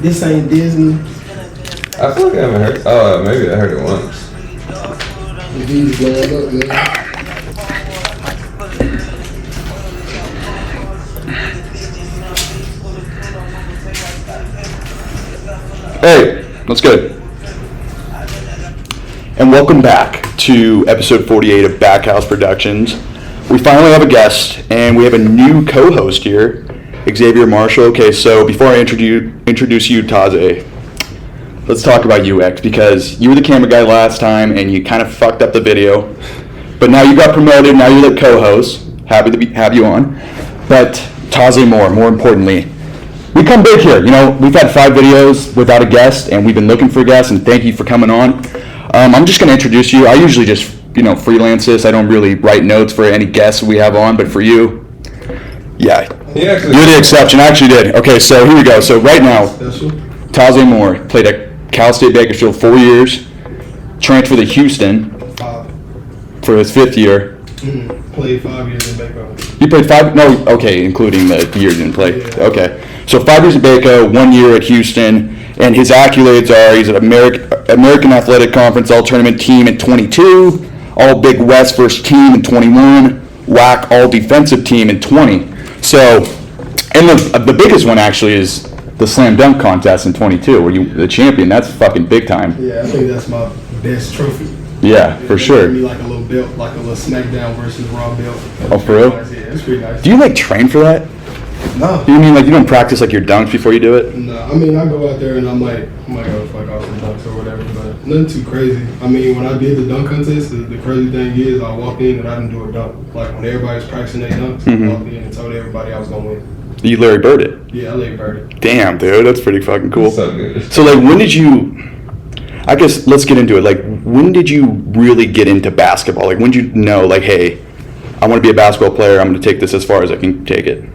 This ain't Disney. I feel like I haven't heard. Oh, maybe I heard it once. The D's blowing up, man. Hey, that's good. And welcome back to episode 48 of Backhouse Productions. We finally have a guest, and we have a new co-host here, Xavier Marshall. Okay, so before I introduce you, Taze, let's talk about you, X, because you were the camera guy last time, and you kind of fucked up the video. But now you got promoted, now you're the co-host. Happy to have you on. But Taze more importantly, we come big here. You know, we've had 5 videos without a guest, and we've been looking for guests, and thank you for coming on. I'm just going to introduce you. I usually just, freelance this. I don't really write notes for any guests we have on, but for you, yeah, you're the exception. I actually did. Okay, so here we go. So right now, Taze Moore played at Cal State Bakersfield 4 years, transferred to Houston for his 5th year. Played 5 years in Baco. You played 5? No, okay, including the year you didn't play. Yeah. Okay, so 5 years at Baco, 1 year at Houston, and his accolades are he's an American Athletic Conference All-Tournament team in 22, All-Big West first team in 21, WAC All-Defensive team in 20. So, and the biggest one actually is the slam dunk contest in 22, where you the champion. That's fucking big time. Yeah, I think that's my best trophy. Yeah, for sure. Give me like a little belt, like a little SmackDown versus Raw belt. Oh, for real? Nice. Yeah, it's pretty nice. Do you train for that? No. Do you mean you don't practice your dunks before you do it? No, I mean I go out there and I might go fuck off some dunks or whatever, but nothing too crazy. I mean when I did the dunk contest, the crazy thing is I walked in and I didn't do a dunk. Like when everybody's practicing their dunks, I walked in and told everybody I was gonna win. You Larry Bird it? Yeah, I Larry Bird it. Damn, dude, that's pretty fucking cool. So good. So when did you? I guess let's get into it. When did you really get into basketball? When did you know, hey, I want to be a basketball player. I'm going to take this as far as I can take it.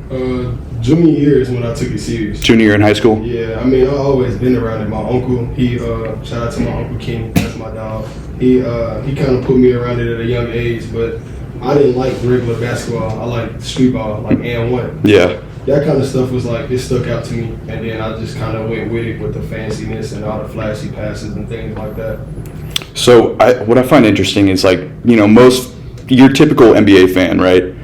Junior year is when I took it serious. Junior year in high school? Yeah, I mean, I've always been around it. My uncle, he, shout out to my Uncle Kenny, that's my dog. He kind of put me around it at a young age, but I didn't like regular basketball. I liked street ball, like and-1. Yeah. That kind of stuff was it stuck out to me. And then I just kind of went with it with the fanciness and all the flashy passes and things like that. So what I find interesting is most, your typical NBA fan, right?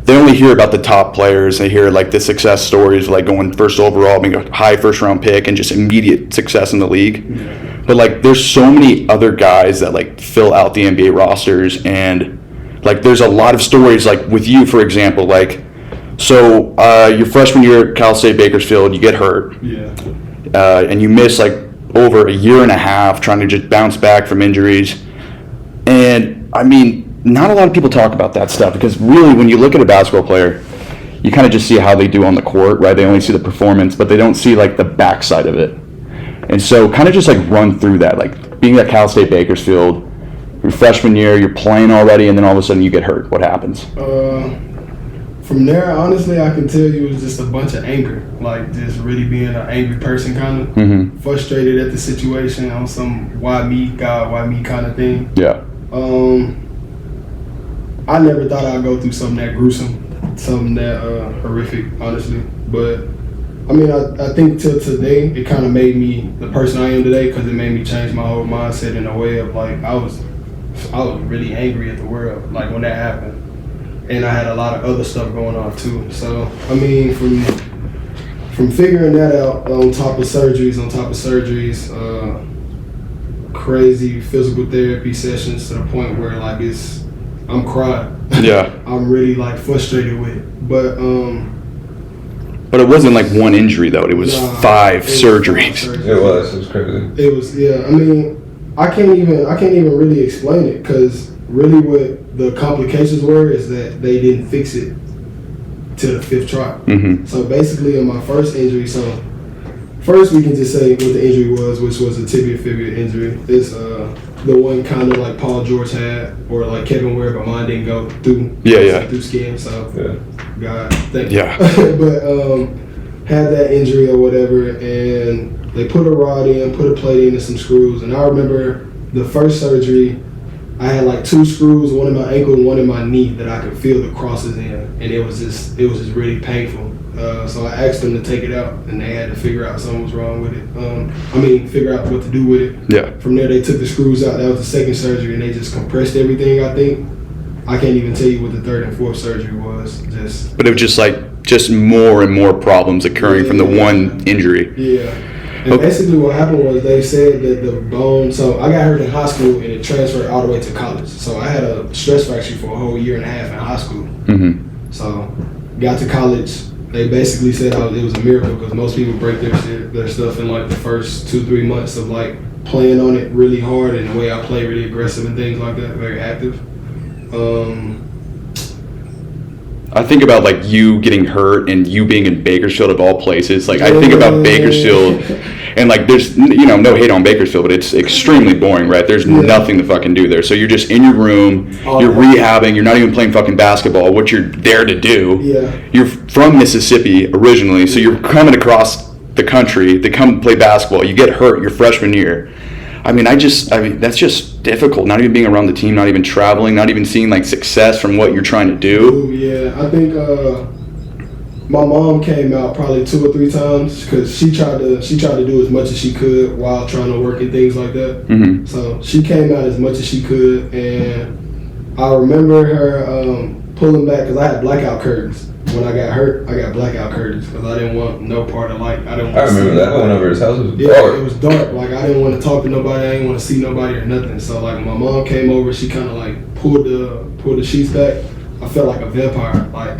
They only hear about the top players. They hear the success stories, going first overall, being a high first round pick, and just immediate success in the league. Yeah. But there's so many other guys that fill out the NBA rosters, and there's a lot of stories with you, for example, so your freshman year at Cal State Bakersfield, you get hurt. Yeah. And you miss over a year and a half trying to just bounce back from injuries. And I mean, not a lot of people talk about that stuff because really when you look at a basketball player, you kind of just see how they do on the court, right? They only see the performance, but they don't see the backside of it. And so kind of just run through that, being at Cal State Bakersfield, your freshman year, you're playing already, and then all of a sudden you get hurt. What happens? From there, honestly, I can tell you it was just a bunch of anger. Just really being an angry person, kind of. Mm-hmm. Frustrated at the situation on some why me, God, why me kind of thing. Yeah. I never thought I'd go through something that gruesome, something that horrific, honestly. But, I mean, I think till today, it kind of made me the person I am today because it made me change my whole mindset in a way of, I was really angry at the world, when that happened. And I had a lot of other stuff going on too. So I mean, from figuring that out on top of surgeries, crazy physical therapy sessions to the point where I'm crying. Yeah. I'm really frustrated with it. But it wasn't one injury though. It was 5 surgeries. It was crazy. It was, yeah. I mean, I can't even really explain it because really what the complications were is that they didn't fix it till the 5th try. Mm-hmm. So basically in my first injury, first we can just say what the injury was, which was a tibia-fibula injury. It's the one kind of Paul George had or Kevin Ware, but mine didn't go through through skin. So God, thank you. Yeah. But had that injury or whatever, and they put a rod in, put a plate in and some screws. And I remember the first surgery, I had 2 screws, one in my ankle and one in my knee that I could feel the crosses in, and it was just really painful. So I asked them to take it out, and they had to figure out something was wrong with it. Figure out what to do with it. Yeah. From there, they took the screws out. That was the second surgery, and they just compressed everything, I think. I can't even tell you what the third and fourth surgery was. But it was just more and more problems occurring from the one injury. Yeah. And basically what happened was they said that the bone, so I got hurt in high school and it transferred all the way to college. So I had a stress fracture for a whole year and a half in high school. Mm-hmm. So got to college, they basically said it was a miracle because most people break their stuff in like the first 2-3 months of like playing on it really hard, and the way I play really aggressive and things like that, very active. I think about like you getting hurt and you being in Bakersfield of all places. Like I think about Bakersfield and like there's no hate on Bakersfield, but it's extremely boring, right? There's nothing to fucking do there. So you're just in your room, you're rehabbing, you're not even playing fucking basketball, what you're there to do. Yeah. You're from Mississippi originally, so you're coming across the country to come play basketball. You get hurt your freshman year. I mean, that's just difficult. Not even being around the team, not even traveling, not even seeing like success from what you're trying to do. Ooh, yeah, I think my mom came out probably 2 or 3 times because she tried to do as much as she could while trying to work and things like that. Mm-hmm. So she came out as much as she could, and I remember her pulling back because I had blackout curtains. When I got hurt, I got blackout curtains because I didn't want no part of I remember that one over his house was dark. Yeah, it was dark. Like I didn't want to talk to nobody. I didn't want to see nobody or nothing. So like my mom came over, she kind of like pulled the sheets back. I felt like a vampire, like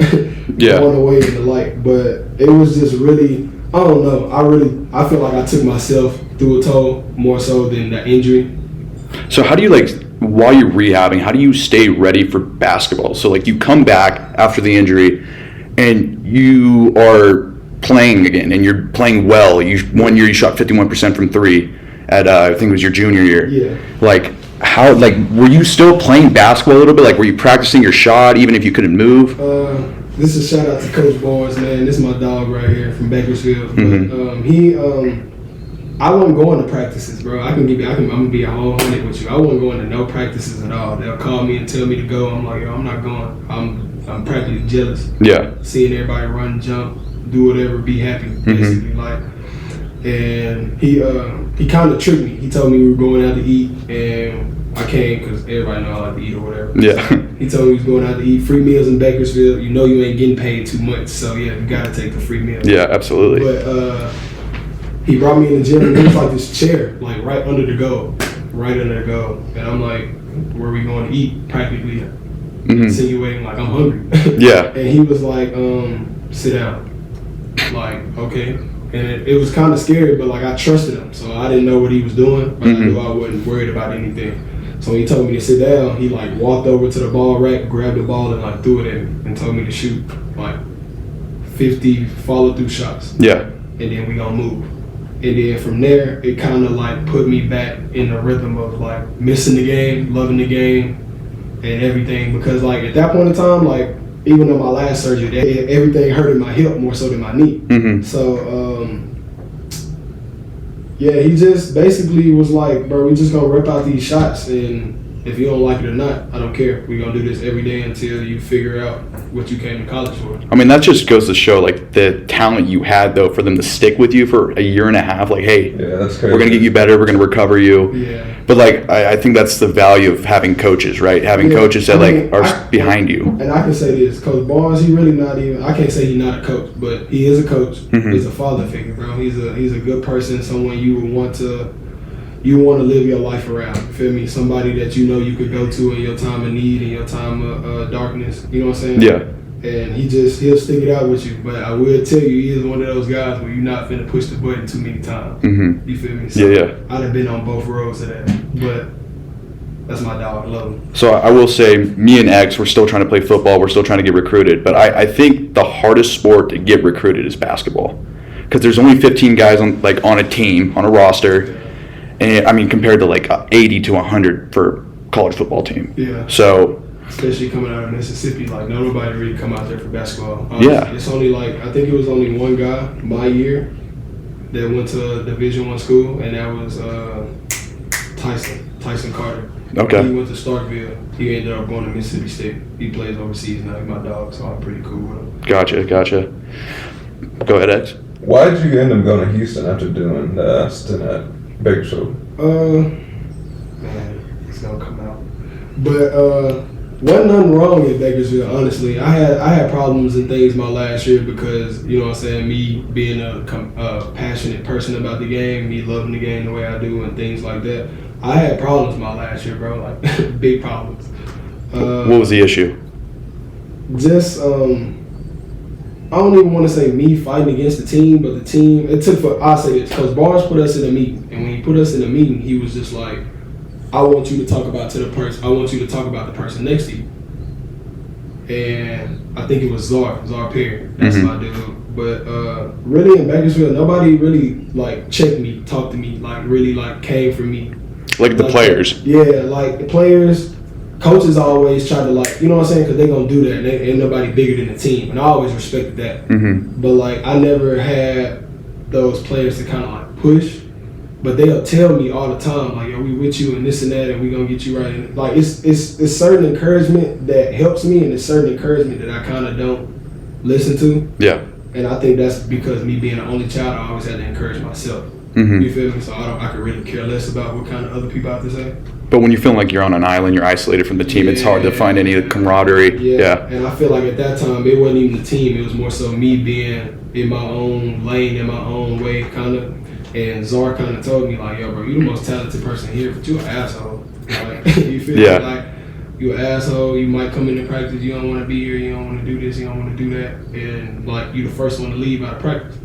going away in the light. But it was just really, I don't know. I feel like I took myself through a toll more so than the injury. So how do you while you're rehabbing, how do you stay ready for basketball? So like you come back after the injury and you are playing again and you're playing well. One year you shot 51% from 3 at I think it was your junior year. Yeah. How were you still playing basketball a little bit? Like were you practicing your shot even if you couldn't move? This is a shout out to Coach Boys, man. This is my dog right here from Bakersfield. Mm-hmm. I wasn't going to practices, bro. I'm gonna be a whole 100 with you. I wasn't going to no practices at all. They'll call me and tell me to go. I'm like, yo, I'm not going. I'm practically jealous. Yeah. Seeing everybody run, jump, do whatever, be happy, basically. And he kind of tricked me. He told me we were going out to eat, and I came because everybody know I like to eat or whatever. Yeah. So he told me he was going out to eat, free meals in Bakersfield. You know you ain't getting paid too much, so yeah, you gotta take the free meal. Yeah, absolutely. But he brought me in the gym, and there was like this chair, like right under the goal, and I'm like, where are we going to eat? Practically insinuating like I'm hungry. Yeah. And he was like, sit down. Like, okay. And it was kind of scary, but like I trusted him, so I didn't know what he was doing, but I knew I wasn't worried about anything. So when he told me to sit down, he like walked over to the ball rack, grabbed the ball, and like threw it at me, and told me to shoot like 50 follow through shots. Yeah. And then we gonna move. And then from there, it kind of like put me back in the rhythm of like missing the game, loving the game, and everything. Because like at that point in time, like even on my last surgery, everything hurted my hip more so than my knee. Mm-hmm. So yeah, he just basically was like, bro, we just gonna rip out these shots, and if you don't like it or not, I don't care. We're gonna do this every day until you figure out what you came to college for. I mean, that just goes to show like the talent you had though for them to stick with you for a year and a half. Like, hey, that's crazy. We're gonna get you better. We're gonna recover you. Yeah. But like, I think that's the value of having coaches, right? Having coaches that are behind you. And I can say this, Coach Barnes, he really not even. I can't say he's not a coach, but he is a coach. Mm-hmm. He's a father figure, bro. He's a good person, someone you would want to. You want to live your life around, you feel me? Somebody that you know you could go to in your time of need, in your time of darkness. You know what I'm saying? Yeah. And he'll stick it out with you. But I will tell you, he is one of those guys where you're not finna push the button too many times. Mm-hmm. You feel me? So yeah. I'd have been on both roads of that. But that's my dog. I love him. So I will say, me and X, we're still trying to play football. We're still trying to get recruited. But I think the hardest sport to get recruited is basketball. Because there's only 15 guys on a team, on a roster. And I mean, compared to like 80 to 100 for college football team. Yeah. So. Especially coming out of Mississippi, like nobody really come out there for basketball. Yeah. It's only like, I think it was only one guy my year that went to a Division I school, and that was Tyson Carter. Okay. He went to Starkville. He ended up going to Mississippi State. He plays overseas now. He's my dog, so I'm pretty cool with him. Gotcha. Go ahead, X. Why did you end up going to Houston after doing the stint at Bakersfield? Man, it's gonna come out. But wasn't nothing wrong in Bakersfield, honestly. I had problems and things my last year because, you know what I'm saying, me being a passionate person about the game, me loving the game the way I do and things like that. I had problems my last year, bro, like big problems. What was the issue? Just, I don't even want to say me fighting against the team, but the team, I'll say this, because Barnes put us in a meeting, and when he put us in a meeting, he was just like, I want you to talk about the person next to you. And I think it was Czar Perry. That's my dude. But really in Bakersfield, nobody really like checked me, talked to me, like really like came for me. Like the players. Yeah, like the players, coaches always try to like, you know what I'm saying, because they gonna do that. And ain't nobody bigger than the team, and I always respected that. But like I never had those players to kind of like push. But they'll tell me all the time, like, yo, we with you and this and that, and we gonna get you right. And like, it's certain encouragement that helps me, and it's certain encouragement that I kind of don't listen to. Yeah. And I think that's because me being an only child, I always had to encourage myself. You feel me? So I could really care less about what kind of other people have to say. But when you feel like you're on an island, you're isolated from the team, it's hard to find any camaraderie. Yeah. And I feel like at that time, it wasn't even the team. It was more so me being in my own lane, in my own way, kind of. And Czar kind of told me, like, yo, bro, you the most talented person here, but you an asshole. Like, you feel me? Like, you an asshole, you might come into practice, you don't want to be here, you don't want to do this, you don't want to do that. And, like, you the first one to leave out of practice.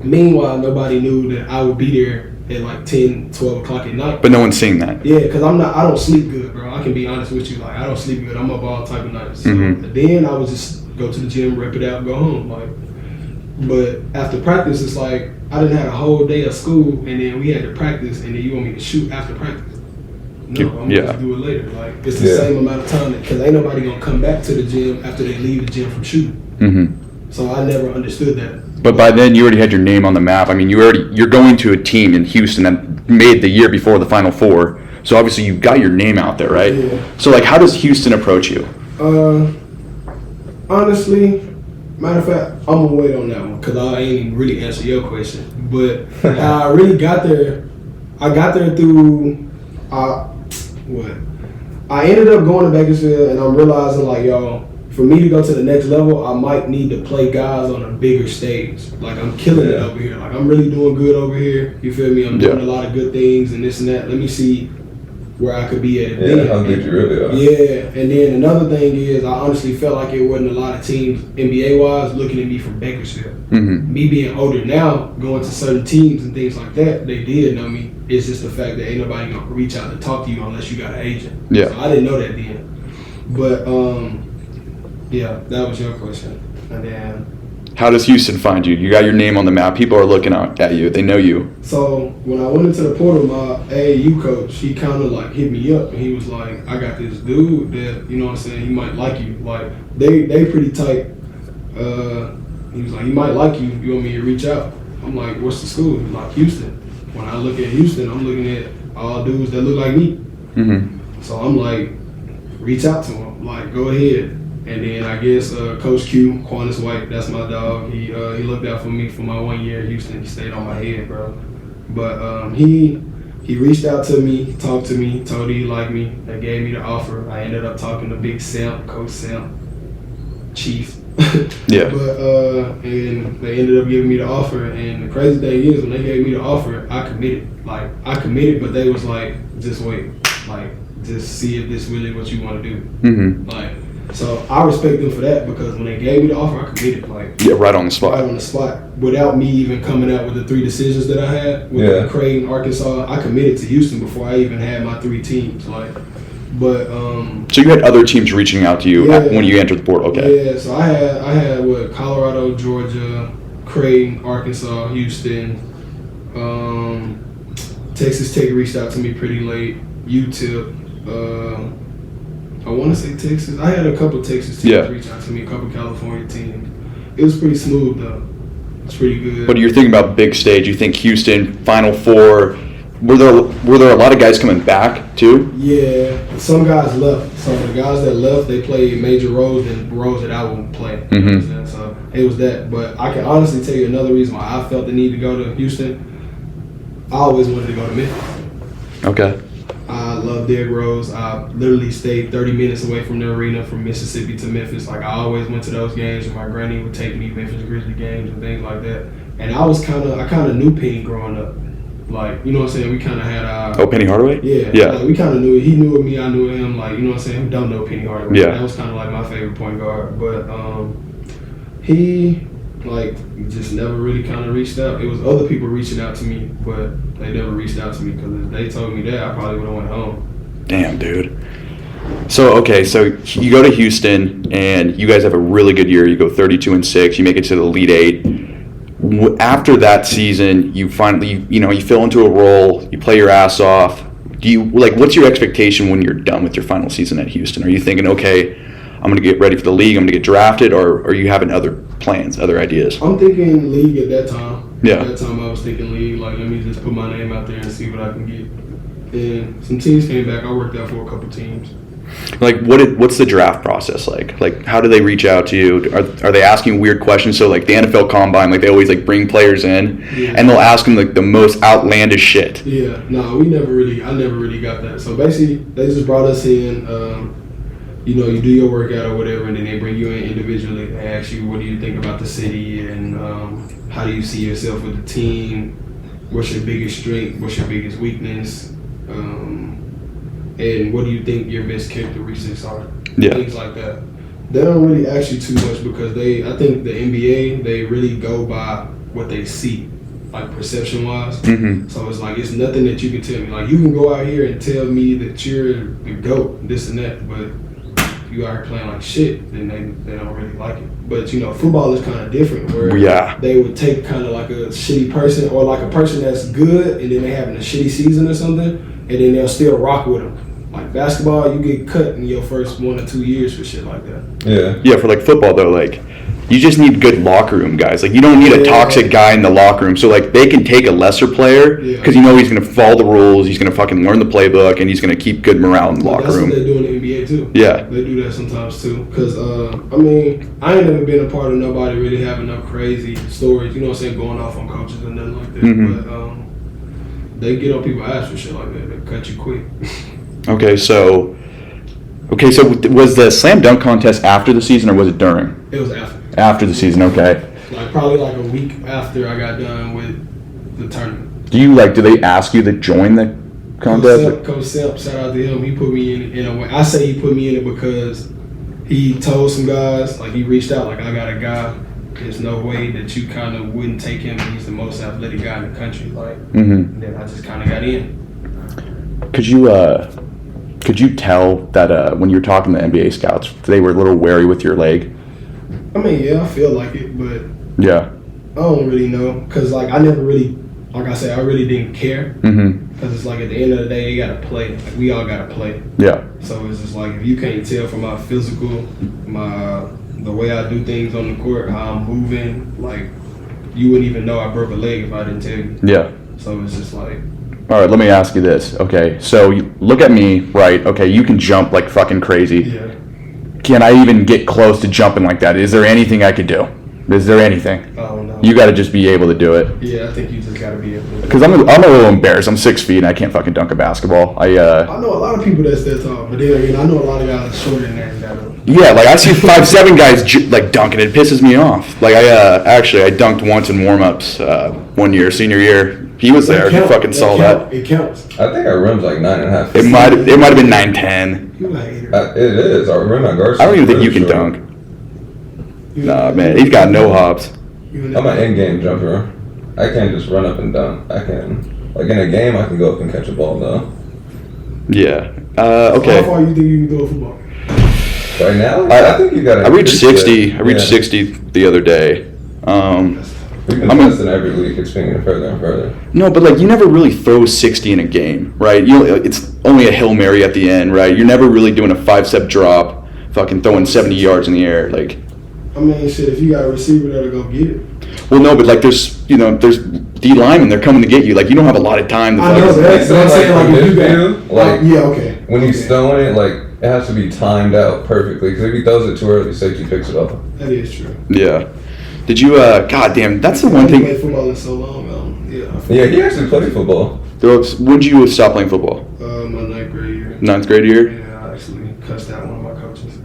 Meanwhile, nobody knew that I would be there at, like, 10, 12 o'clock at night. But no one's seeing that. Yeah, because I don't sleep good, bro. I can be honest with you. Like, I don't sleep good. I'm up all type of nights. So then I would just go to the gym, rep it out, go home. Like, but after practice, it's like, I didn't have a whole day of school, and then we had to practice, and then you want me to shoot after practice. No, I'm gonna just do it later. Like, it's the same amount of time, because ain't nobody gonna come back to the gym after they leave the gym from shooting. So I never understood that. But by then, you already had your name on the map. I mean, you're going to a team in Houston that made the year before the Final Four. So obviously, you got your name out there, right? Yeah. So like, how does Houston approach you? Honestly, matter of fact, I'm gonna wait on that one because I ain't even really answer your question. But how I really got there, I got there through I ended up going to Bakersfield, and I'm realizing, like, yo, for me to go to the next level, I might need to play guys on a bigger stage. Like, I'm killing it over here. Like, I'm really doing good over here. You feel me? I'm doing a lot of good things and this and that. Let me see where I could be at. Yeah, how good you really are. Yeah, and then another thing is, I honestly felt like it wasn't a lot of teams, NBA-wise, looking at me from Bakersfield. Me being older now, going to certain teams and things like that, they did know me. It's just the fact that ain't nobody gonna reach out to talk to you unless you got an agent. Yeah. So I didn't know that then. But, yeah, that was your question. And then, how does Houston find you? You got your name on the map. People are looking out at you. They know you. So when I went into the portal, my AAU coach, he kind of like hit me up, and he was like, I got this dude that, you know what I'm saying, he might like you. Like, they pretty tight. He was like, he might like you. You want me to reach out? I'm like, what's the school? He's like, Houston. When I look at Houston, I'm looking at all dudes that look like me. So I'm like, reach out to him. Like, go ahead. And then I guess Coach Q, Quantus White, that's my dog. He looked out for me for my 1 year at Houston. He stayed on my head, bro. But he reached out to me, talked to me, told he liked me. They gave me the offer. I ended up talking to Big Sam, Coach Sam, Chief. Yeah. But and they ended up giving me the offer. And the crazy thing is, when they gave me the offer, I committed. Like, I committed, but they was like, just wait. Like, just see if this really what you want to do. Like, so I respect them for that, because when they gave me the offer, I committed. Like, yeah, right on the spot. Right on the spot. Without me even coming out with the 3 decisions that I had with Creighton, Arkansas, I committed to Houston before I even had my 3 teams. Like, but so you had other teams reaching out to you when you entered the portal. Okay. Yeah, so I had what, Colorado, Georgia, Creighton, Arkansas, Houston, Texas Tech reached out to me pretty late. UTEP, I want to say Texas. I had a couple Texas teams reach out to me, a couple California teams. It was pretty smooth though. It's pretty good. But you're thinking about big stage. You think Houston, Final Four. Were there a lot of guys coming back too? Yeah, some guys left. So the guys that left, they played major roles and roles that I wouldn't play. You know what I'm saying? So it was that. But I can honestly tell you another reason why I felt the need to go to Houston. I always wanted to go to Memphis. Okay. I love Derrick Rose. I literally stayed 30 minutes away from the arena from Mississippi to Memphis. Like I always went to those games, and my granny would take me Memphis Grizzly games and things like that. And I kind of knew Penny growing up. Like, you know what I'm saying? We kind of had Penny Hardaway? Yeah. Yeah. Like, we kind of knew it. He knew of me, I knew of him. Like, you know what I'm saying? Who don't know Penny Hardaway? Yeah. That was kind of like my favorite point guard. But he, like, just never really kind of reached out. It was other people reaching out to me, but they never reached out to me because if they told me that, I probably would have went home. Damn, dude. So you go to Houston and you guys have a really good year. You go 32-6. You make it to the Elite Eight. After that season, you finally, you fill into a role. You play your ass off. What's your expectation when you're done with your final season at Houston? Are you thinking, okay, I'm going to get ready for the league, I'm going to get drafted, or are you having other plans, other ideas? I'm thinking league at that time. Yeah. At that time, I was thinking league. Like, let me just put my name out there and see what I can get. And some teams came back. I worked out for a couple teams. Like, what's the draft process like? Like, how do they reach out to you? Are they asking weird questions? So, like, the NFL Combine, like, they always, like, bring players in, and they'll ask them, like, the most outlandish shit. Yeah. No, I never really got that. So, basically, they just brought us in. You do your workout or whatever, and then they bring you in individually. They ask you, what do you think about the city, and how do you see yourself with the team? What's your biggest strength? What's your biggest weakness? And what do you think your best characteristics are? Yeah. Things like that. They don't really ask you too much because I think the NBA, they really go by what they see, like perception-wise. Mm-hmm. So it's like, it's nothing that you can tell me. Like, you can go out here and tell me that you're the GOAT, this and that, but if you out here playing like shit, then they don't really like it. But, football is kind of different where they would take kind of like a shitty person or like a person that's good and then they having a shitty season or something, and then they'll still rock with them. Like basketball, you get cut in your first 1 or 2 years for shit like that. Yeah. Yeah, for like football though, like you just need good locker room guys. Like you don't need a toxic guy in the locker room. So like they can take a lesser player because he's going to follow the rules, he's going to fucking learn the playbook, and he's going to keep good morale in the locker room. That's what they do in the NBA too. Yeah. They do that sometimes too. Because, I ain't never been a part of nobody really having no crazy stories, you know what I'm saying, going off on coaches and nothing like that. Mm-hmm. But they get on people's ass for shit like that. They cut you quick. Okay, so was the slam dunk contest after the season or was it during? It was after. After the season, okay. Like probably like a week after I got done with the tournament. Do they ask you to join the contest? Coach Semp, shout out to him. He put me in a way. I say he put me in it because he told some guys, like he reached out, like I got a guy. There's no way that you kind of wouldn't take him. He's the most athletic guy in the country. Like, and then I just kind of got in. Could you tell that when you were talking to NBA scouts, they were a little wary with your leg? Yeah, I feel like it, but yeah, I don't really know because like I never really, like I said, I really didn't care because it's like at the end of the day, you gotta play. Like we all gotta play. Yeah. So it's just like if you can't tell from my physical, the way I do things on the court, how I'm moving, like you wouldn't even know I broke a leg if I didn't tell you. Yeah. So it's just like. All right, let me ask you this. Okay, so you look at me, right? Okay, you can jump like fucking crazy. Yeah. Can I even get close to jumping like that? Is there anything I could do? Is there anything? Oh no. You got to just be able to do it. Yeah, I think you just got to be able to. Because I'm a little embarrassed. I'm 6 feet and I can't fucking dunk a basketball. I know a lot of people that's that tall, but then I know a lot of guys that's shorter than that. Yeah, like I see 5'7" guys like dunking. It pisses me off. Like I dunked once in warm-ups 1 year, senior year. He was there. He fucking saw that. It counts. I think our rim's like 9.5. It might have been 9'10". You like it. It is. Our rim at Garcia. I don't even think you can dunk. Nah, man, he's got no hops. I'm an in-game jumper. I can't just run up and dunk. I can, like in a game, I can go up and catch a ball though. Yeah. Okay. How far you think you can go football? Right now, I think you got. I reached 60. I reached 60 the other day. We've been testing every week. It's getting further and further. No, but like you never really throw 60 in a game, right? It's only a Hail Mary at the end, right? You're never really doing a 5-step drop, fucking throwing 70 yards in the air, like. Shit. If you got a receiver that'll go get it. Well, no, but like there's D linemen, they're coming to get you. Like you don't have a lot of time to. I know that's what I'm saying. Like if you got, like yeah, okay. When he's throwing it, like it has to be timed out perfectly. Because if he throws it too early, safety picks it up. That is true. Yeah. Did you? God damn, that's the one I thing. played football in so long. Yeah. Yeah, he actually played football. When did you stop playing football? My 9th grade year. 9th grade year. Yeah, I actually cussed out one of my coaches.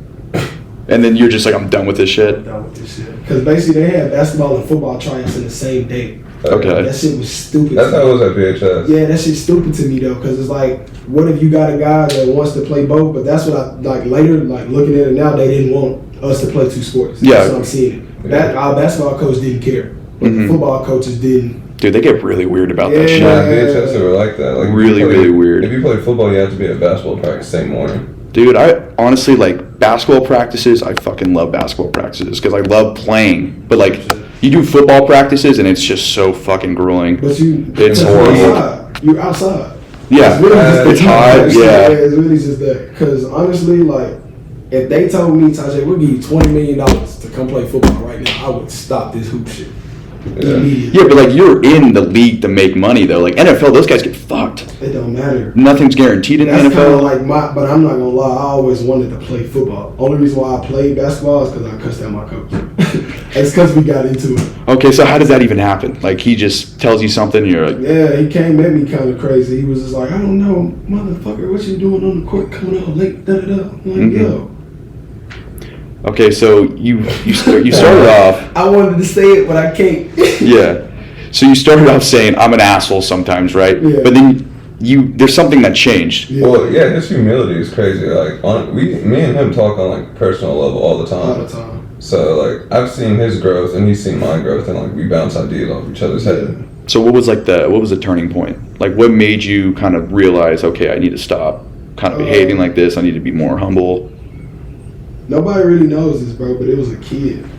And then you're just like, I'm done with this shit. Done with this shit. Because basically they had basketball and football tryouts in the same day. Okay. That shit was stupid. That's how it was at VHS. Yeah, that shit's stupid to me though, because it's like, what if you got a guy that wants to play both? But that's what I like later, like looking at it now, they didn't want us to play 2 sports. Yeah. That's what I'm seeing. Our basketball coach didn't care, but the football coaches didn't. Dude, they get really weird about that Yeah. shit. Yeah, VHS they were like that. Like Really, really weird. If you played football, you had to be at basketball practice same morning. Dude, I honestly like basketball practices. I fucking love basketball practices because I love playing. But like, you do football practices and it's just so fucking grueling. But It's you're horrible. outside. You're outside. Yeah, really it's hot. Yeah. It's really just that. Because honestly, like, if they told me, Taze, we'll give you $20 million to come play football right now, I would stop this hoop shit. Immediately. Yeah, but like you're in the league to make money though. Like NFL, those guys get fucked. It don't matter. Nothing's guaranteed in That's the kind of NFL. like but I'm not gonna lie, I always wanted to play football. Only reason why I played basketball is because I cussed out my coach. It's because we got into it. Okay, so how does that even happen? Like he just tells you something, and you're like, Yeah, he came at me kind of crazy. He was just like, I don't know, motherfucker, what you doing on the court coming out late, da-da-da. I'm like, yo. okay, so you started off. I wanted to say it, but I can't. Yeah. So you started off saying I'm an asshole sometimes, right? Yeah. But then there's something that changed. Yeah. Well, yeah, his humility is crazy. Like, me and him talk on like personal level all the time. All the time. So like, I've seen his growth and he's seen my growth, and like we bounce ideas off each other's head. So what was the turning point? Like what made you kind of realize, okay, I need to stop kind of behaving like this. I need to be more humble. Nobody really knows this, bro, but it was a kid.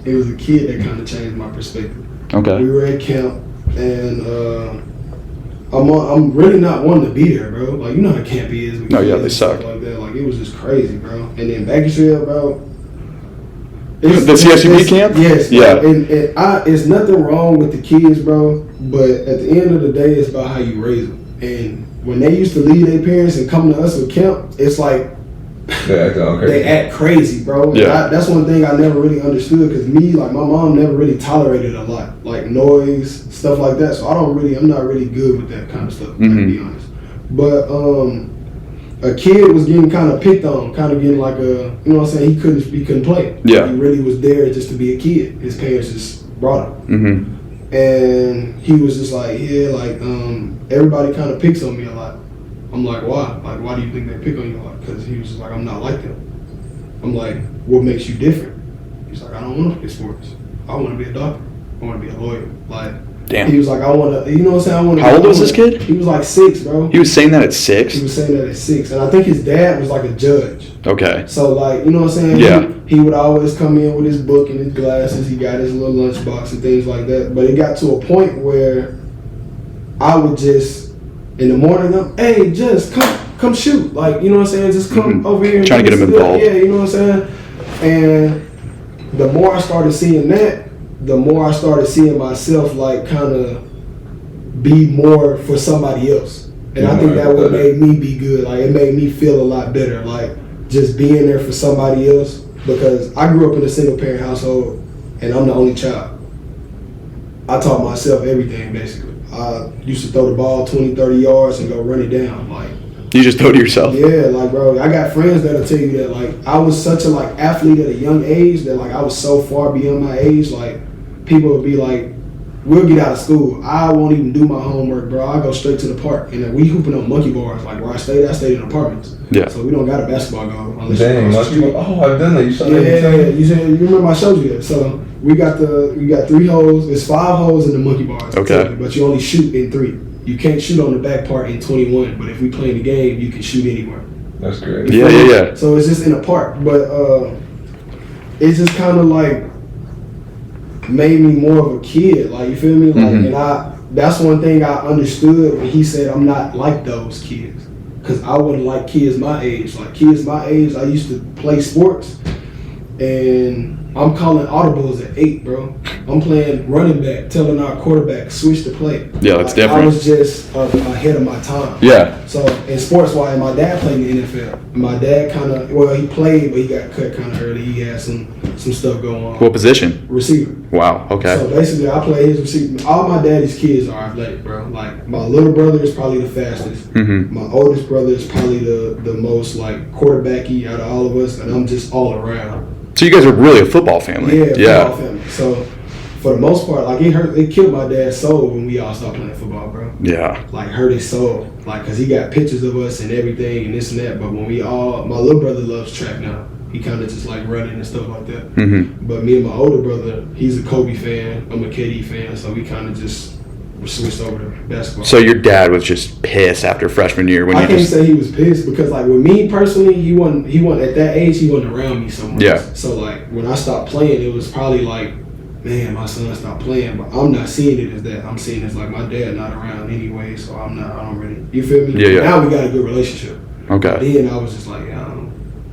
It was a kid that kind of changed my perspective. Okay. We were at camp, and I'm really not wanting to be there, bro. Like, you know how camp is. With No, yeah, kids they and stuff suck. Like that. Like, it was just crazy, bro. And then Bakersfield, bro. The CSUB camp? Yes. Bro. Yeah. And it's nothing wrong with the kids, bro. But at the end of the day, it's about how you raise them. And when they used to leave their parents and come to us with camp, it's like, They act all crazy. they act crazy, bro. Yeah. That's one thing I never really understood, because my mom never really tolerated a lot, like noise, stuff like that. So I'm not really good with that kind of stuff, to be honest. But a kid was getting kind of picked on, kind of getting like you know what I'm saying? He couldn't play. Yeah. He really was there just to be a kid. His parents just brought him. Mm-hmm. And he was just like, yeah, like, everybody kind of picks on me a lot. I'm like, why? Like, why do you think they pick on you a lot? Because he was just like, I'm not like them. I'm like, what makes you different? He's like, I don't want to play sports. I want to be a doctor. I want to be a lawyer. Like, Damn. he was like, I want to, you know what I'm saying? How old was this kid? He was like 6, bro. He was saying that at 6? He was saying that at 6. And I think his dad was like a judge. Okay. So, like, you know what I'm saying? Yeah. He would always come in with his book and his glasses. He got his little lunchbox and things like that. But it got to a point where I would just, in the morning, hey, just come shoot. Like, you know what I'm saying? Just come over here. And Trying to get him involved. Yeah, you know what I'm saying? And the more I started seeing that, the more I started seeing myself, like, kind of be more for somebody else. And I think that what made me be good. Like, it made me feel a lot better. Like, just being there for somebody else. Because I grew up in a single parent household, and I'm the only child. I taught myself everything, basically. I used to throw the ball 20, 30 yards and go run it down. Like, You just throw to yourself? yeah, like, bro, I got friends that'll tell you that, like, I was such a, like, athlete at a young age that, like, I was so far beyond my age. Like, people would be like, we'll get out of school. I won't even do my homework, bro. I go straight to the park. And then we hooping on monkey bars. Like, where I stayed in apartments. Yeah. So we don't got a basketball goal unless Dang, you cross must the be. street. Oh, I've done that. You showed me. Yeah, you remember I showed you that. So we got 3 holes. There's 5 holes in the monkey bars. Okay. But you only shoot in 3. You can't shoot on the back part in 21. But if we play the game, you can shoot anywhere. That's great. Yeah. So it's just in a park. But it's just kind of like made me more of a kid. Like, you feel me? Like, and that's one thing I understood when he said I'm not like those kids. Because I wasn't like kids my age. Like, kids my age, I used to play sports. And I'm calling audibles at 8, bro. I'm playing running back, telling our quarterback switch the play. Yeah, that's like, different. I was just ahead of my time. Yeah. So in sports wise, my dad played in the NFL. My dad he played, but he got cut kind of early. He had some stuff going on. What position? Receiver. Wow. Okay. So basically, I play his receiver. All my daddy's kids are athletic, bro. Like my little brother is probably the fastest. Mm-hmm. My oldest brother is probably the most like quarterbacky out of all of us, and I'm just all around. So you guys are really a football family. Yeah, football family. So for the most part, like it killed my dad's soul when we all stopped playing football, bro. Yeah. Like hurt his soul, like cause he got pictures of us and everything and this and that. But when my little brother loves track now. He kind of just like running and stuff like that. Mm-hmm. But me and my older brother, he's a Kobe fan. I'm a KD fan, so we kind of just switched over to basketball. So your dad was just pissed after freshman year when I can't say he was pissed because like with me personally, he wasn't at that age. He wasn't around me so much. Yeah. So like when I stopped playing, it was probably like, man, my son stopped playing. But I'm not seeing it as that. I'm seeing it as like my dad not around anyway. So I don't really. You feel me? Yeah. Now we got a good relationship. Okay. Then I was just like,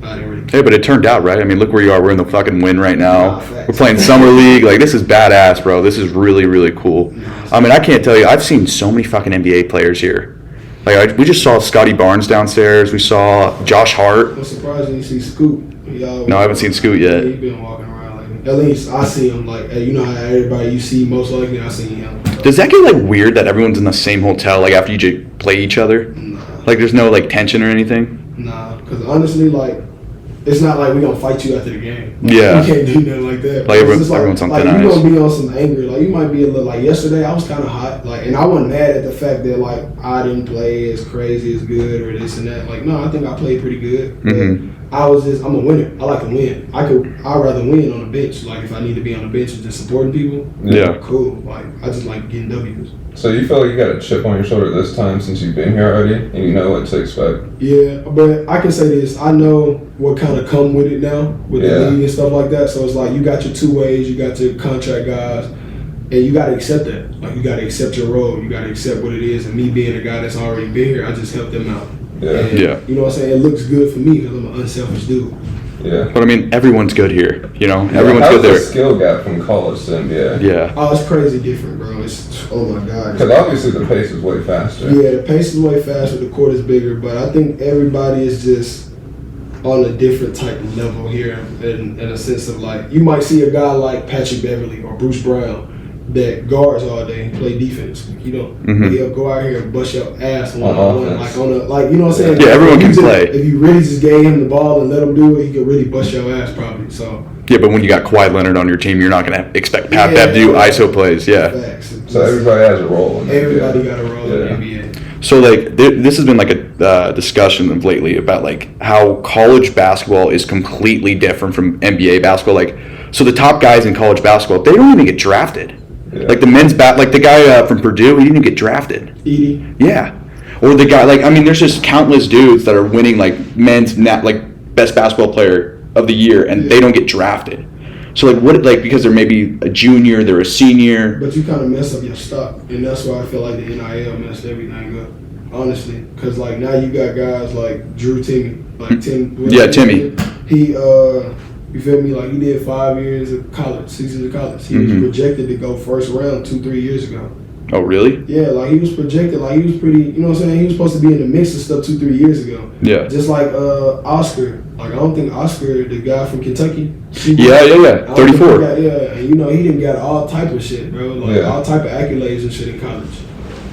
I didn't really. Hey, but it turned out, right? I mean, look where you are. We're in the fucking win right now. Nah, We're playing summer league. Like, this is badass, bro. This is really, really cool. I mean, I can't tell you. I've seen so many fucking NBA players here. Like, we just saw Scotty Barnes downstairs. We saw Josh Hart. I'm surprised you didn't see Scoot. No, I haven't seen Scoot yet. He's been walking around like. At least I see him. Like, hey, you know how everybody you see most likely I seen him. Does that get, like, weird that everyone's in the same hotel, like, after you play each other? Nah. Like, there's no, like, tension or anything? Nah, because honestly, like, it's not like we gonna fight you after the game. Like, Yeah. You can't do nothing like that. Like, It's just everyone's on like thin you ice. gonna be on some anger. Like, you might be a little, like, yesterday I was kind of hot. Like, and I wasn't mad at the fact that, like, I didn't play as crazy as good or this and that. Like, no, I think I played pretty good. But I'm a winner. I like to win. I'd rather win on the bench. Like, if I need to be on the bench and just supporting people, Yeah. cool. Like, I just like getting W's. So you feel like you got a chip on your shoulder this time since you've been here already, and you know what to expect? Yeah, but I can say this. I know what kind of come with it now, with the league and stuff like that. So it's like you got your two ways, you got your contract guys, and you got to accept that. Like, you got to accept your role. You got to accept what it is. And me being a guy that's already been here, I just helped them out. Yeah. And, you know what I'm saying? It looks good for me because I'm an unselfish dude. Yeah. But, I mean, everyone's good here, you know? Everyone's good there. How's the skill gap from college to NBA? Yeah. Oh, it's crazy different, bro. Oh, my God. Because obviously the pace is way faster. Yeah, the pace is way faster. The court is bigger. But I think everybody is just on a different type of level here in a sense of, like, you might see a guy like Patrick Beverly or Bruce Brown that guards all day and play defense. You know, he'll go out here and bust your ass one-on-one, like you know what I'm saying? Yeah, everyone can play. If you really just gave him the ball and let him do it, he could really bust your ass probably. So Yeah, but when you got Kawhi Leonard on your team, you're not going to expect Pat Bev to do ISO plays. Yeah. Facts. So everybody has a role. Everybody got a role in the NBA. So, like, this has been, like, a discussion of lately about, like, how college basketball is completely different from NBA basketball. Like, so the top guys in college basketball, they don't even get drafted. Yeah. Like, the men's like the guy from Purdue, he didn't even get drafted. Edie. Yeah. Or the guy, like, I mean, there's just countless dudes that are winning, like, men's, like, best basketball player of the year, and they don't get drafted. So, like, what, like, because they're maybe a junior, they're a senior. But you kind of mess up your stock, and that's why I feel like the NIL messed everything up, honestly. Because, like, now you got guys like Drew Timmy, like Tim. Timmy. He, you feel me? Like, he did 5 years of college, 6 years of college. He was projected to go first round 2-3 years ago. Oh, really? Yeah, like, he was projected, like, he was pretty, you know what I'm saying? He was supposed to be in the mix of stuff 2-3 years ago. Yeah. Just like Oscar. Like, I don't think Oscar, the guy from Kentucky. Yeah. 34. And you know, he didn't got all type of shit, bro. Like, all type of accolades and shit in college.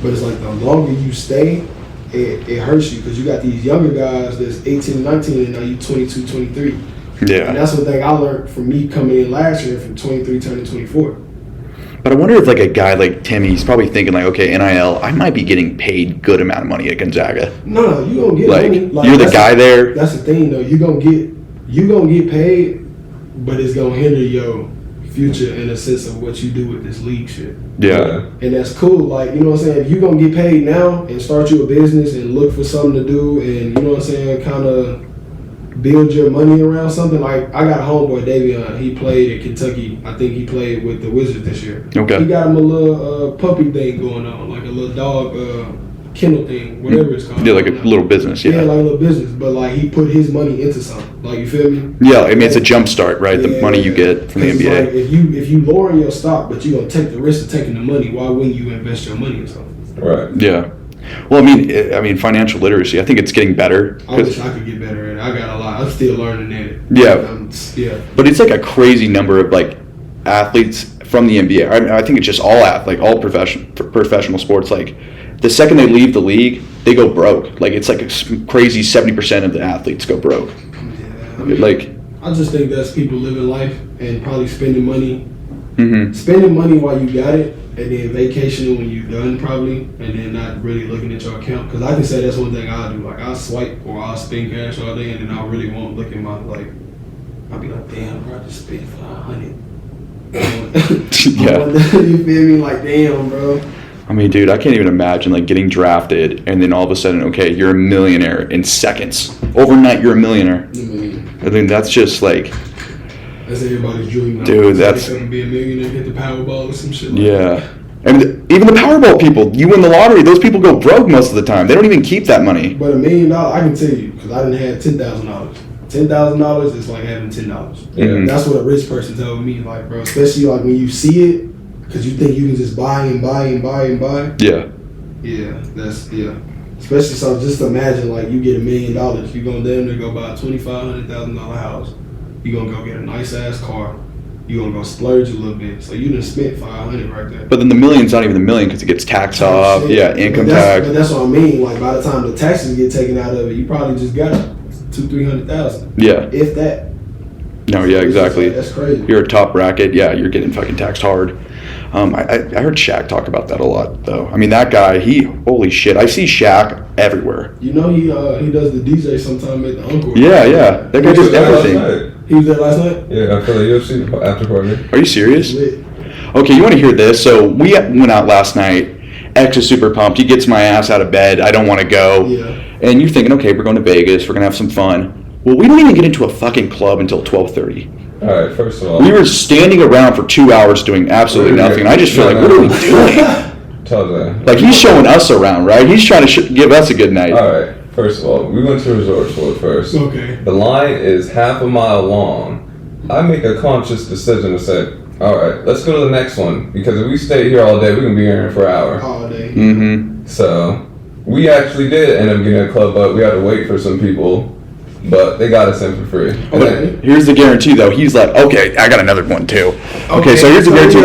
But it's like the longer you stay, it hurts you because you got these younger guys that's 18, 19, and now you 22, 23. Yeah. And that's one thing I learned from me coming in last year from 23 turning 24. But I wonder if, like, a guy like Timmy, he's probably thinking, like, okay, NIL, I might be getting paid good amount of money at Gonzaga. No, you gonna get like, money. Like, you're the guy there. That's the thing, though. You gonna get paid, but it's gonna hinder your future in a sense of what you do with this league shit. Yeah. And that's cool. Like, you know what I'm saying? If you gonna get paid now and start you a business and look for something to do and, you know what I'm saying, kind of build your money around something. Like, I got a homeboy, Davion. He played at Kentucky. I think he played with the Wizards this year. Okay. He got him a little puppy thing going on, like a little dog. kennel thing, whatever it's called. Yeah, like a little business. Yeah, like a little business, but like he put his money into something. Like, you feel me? Yeah, I mean it's a jump start, right? The money you get from the 'Cause NBA. Like, if you lower your stock, but you're gonna take the risk of taking the money, why wouldn't you invest your money in something? Right. Yeah. Well, I mean, financial literacy. I think it's getting better. I wish I could get better at it. I got a lot. I'm still learning it. Yeah. Yeah. But it's like a crazy number of like athletes from the NBA. I think it's just all all professional sports. Like the second they leave the league, they go broke. Like it's like a crazy 70% of the athletes go broke. Yeah. I mean, Like I just think that's people living life and probably spending money. mm-hmm. Spending money while you got it, and then vacationing when you're done probably, and then not really looking at your account. Because I can say that's one thing I'll do. Like I'll swipe or I'll spend cash all day, and then I really won't look at my I'll be like, damn, bro, I just spent $500. Yeah. You feel me? Like, damn, bro. I mean, dude, I can't even imagine like getting drafted and then all of a sudden, okay, you're a millionaire in seconds. Overnight, you're a millionaire. I mean, that's just like. That's everybody's dream. Dude, that's. Be a millionaire, hit the Powerball or some shit. Yeah. And even the Powerball people, you win the lottery, those people go broke most of the time. They don't even keep that money. But $1 million, I can tell you, because I didn't have $10,000. $10,000 is like having $10. Mm-hmm. That's what a rich person told me, like, bro. Especially like when you see it, because you think you can just buy and buy and buy and buy. Yeah. Yeah, Especially so, just imagine like you get $1 million, you gonna damn near go buy a $2,500,000 house. You gonna go get a nice ass car. You gonna go splurge a little bit. So you done spent $500 right there. But then the million's not even the million because it gets taxed off. Shit. Yeah, income tax. But that's what I mean. Like by the time the taxes get taken out of it, you probably just got $200,000-$300,000. Yeah. If that. No, yeah, exactly. That's crazy. You're a top bracket. Yeah, you're getting fucking taxed hard. I heard Shaq talk about that a lot, though. I mean, that guy, holy shit. I see Shaq everywhere. You know, he does the DJ sometime at the Encore. Yeah. That guy does everything. He was there last night? Yeah, after the UFC after party. Are you serious? Lit. Okay, you want to hear this? So we went out last night. X is super pumped. He gets my ass out of bed. I don't want to go. Yeah. And you're thinking, okay, we're going to Vegas. We're going to have some fun. Well, we don't even get into a fucking club until 12:30. All right, first of all. We were standing around for 2 hours doing absolutely nothing. And I just feel like, what are we doing? Taze. Like, he's showing us around, right? He's trying to give us a good night. All right, first of all, we went to Resorts World first. Okay. The line is half a mile long. I make a conscious decision to say, all right, let's go to the next one. Because if we stay here all day, we can be here for an hour. All day. Mm-hmm. So we actually did end up getting a club, but we had to wait for some people. But they got us in for free. And But then, here's the guarantee, though. He's like, okay, I got another one, too. Okay, so here's the guarantee.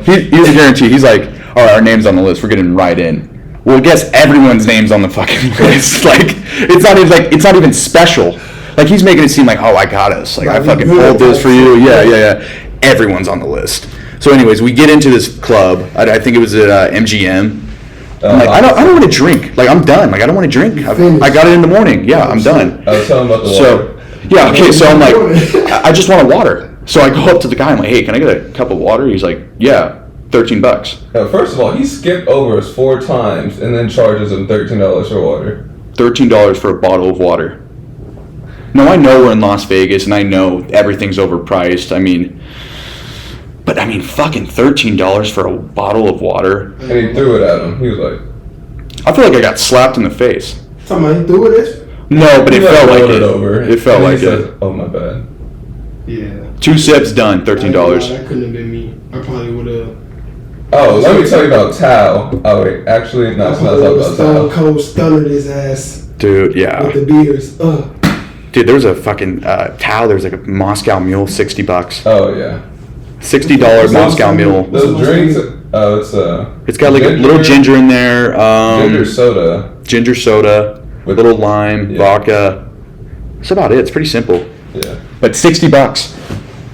Here's the guarantee. He's like, all right, our name's on the list. We're getting right in. Well, guess everyone's name's on the fucking list. Like, it's not even special. Like, he's making it seem like, oh, I got us. Like, I fucking pulled this for you. Yeah. Everyone's on the list. So, anyways, we get into this club. I think it was at MGM. I'm like, I don't want to drink. Like, I'm done. Like, I don't want to drink. I got it in the morning. Yeah, I'm done. I was telling about the water. Yeah, okay, so I'm like, I just want a water. So I go up to the guy. I'm like, hey, can I get a cup of water? He's like, yeah, $13. Now, first of all, he skipped over us 4 times and then charges him $13 for water. $13 for a bottle of water. No, I know we're in Las Vegas, and I know everything's overpriced. But fucking $13 for a bottle of water. And he threw it at him. He was like, I feel like I got slapped in the face. Somebody threw it at you? No, but it felt like it. Over. It felt and like he it. said, oh, my bad. Yeah. 2 sips done, $13. That couldn't have been me. I probably would have. Oh, let me tell you about Tao. Oh, wait. Actually, no, it's not talking about Stone Tao. Cold stunnered his ass Dude, yeah. with the beers. Dude, there was a fucking Tao. There's like a Moscow Mule, $60. Oh, yeah. $60 Moscow Mule. Those drinks, It's got like a little ginger in there. Ginger soda. With a little lime, Yeah. vodka. That's about it. It's pretty simple. Yeah. But $60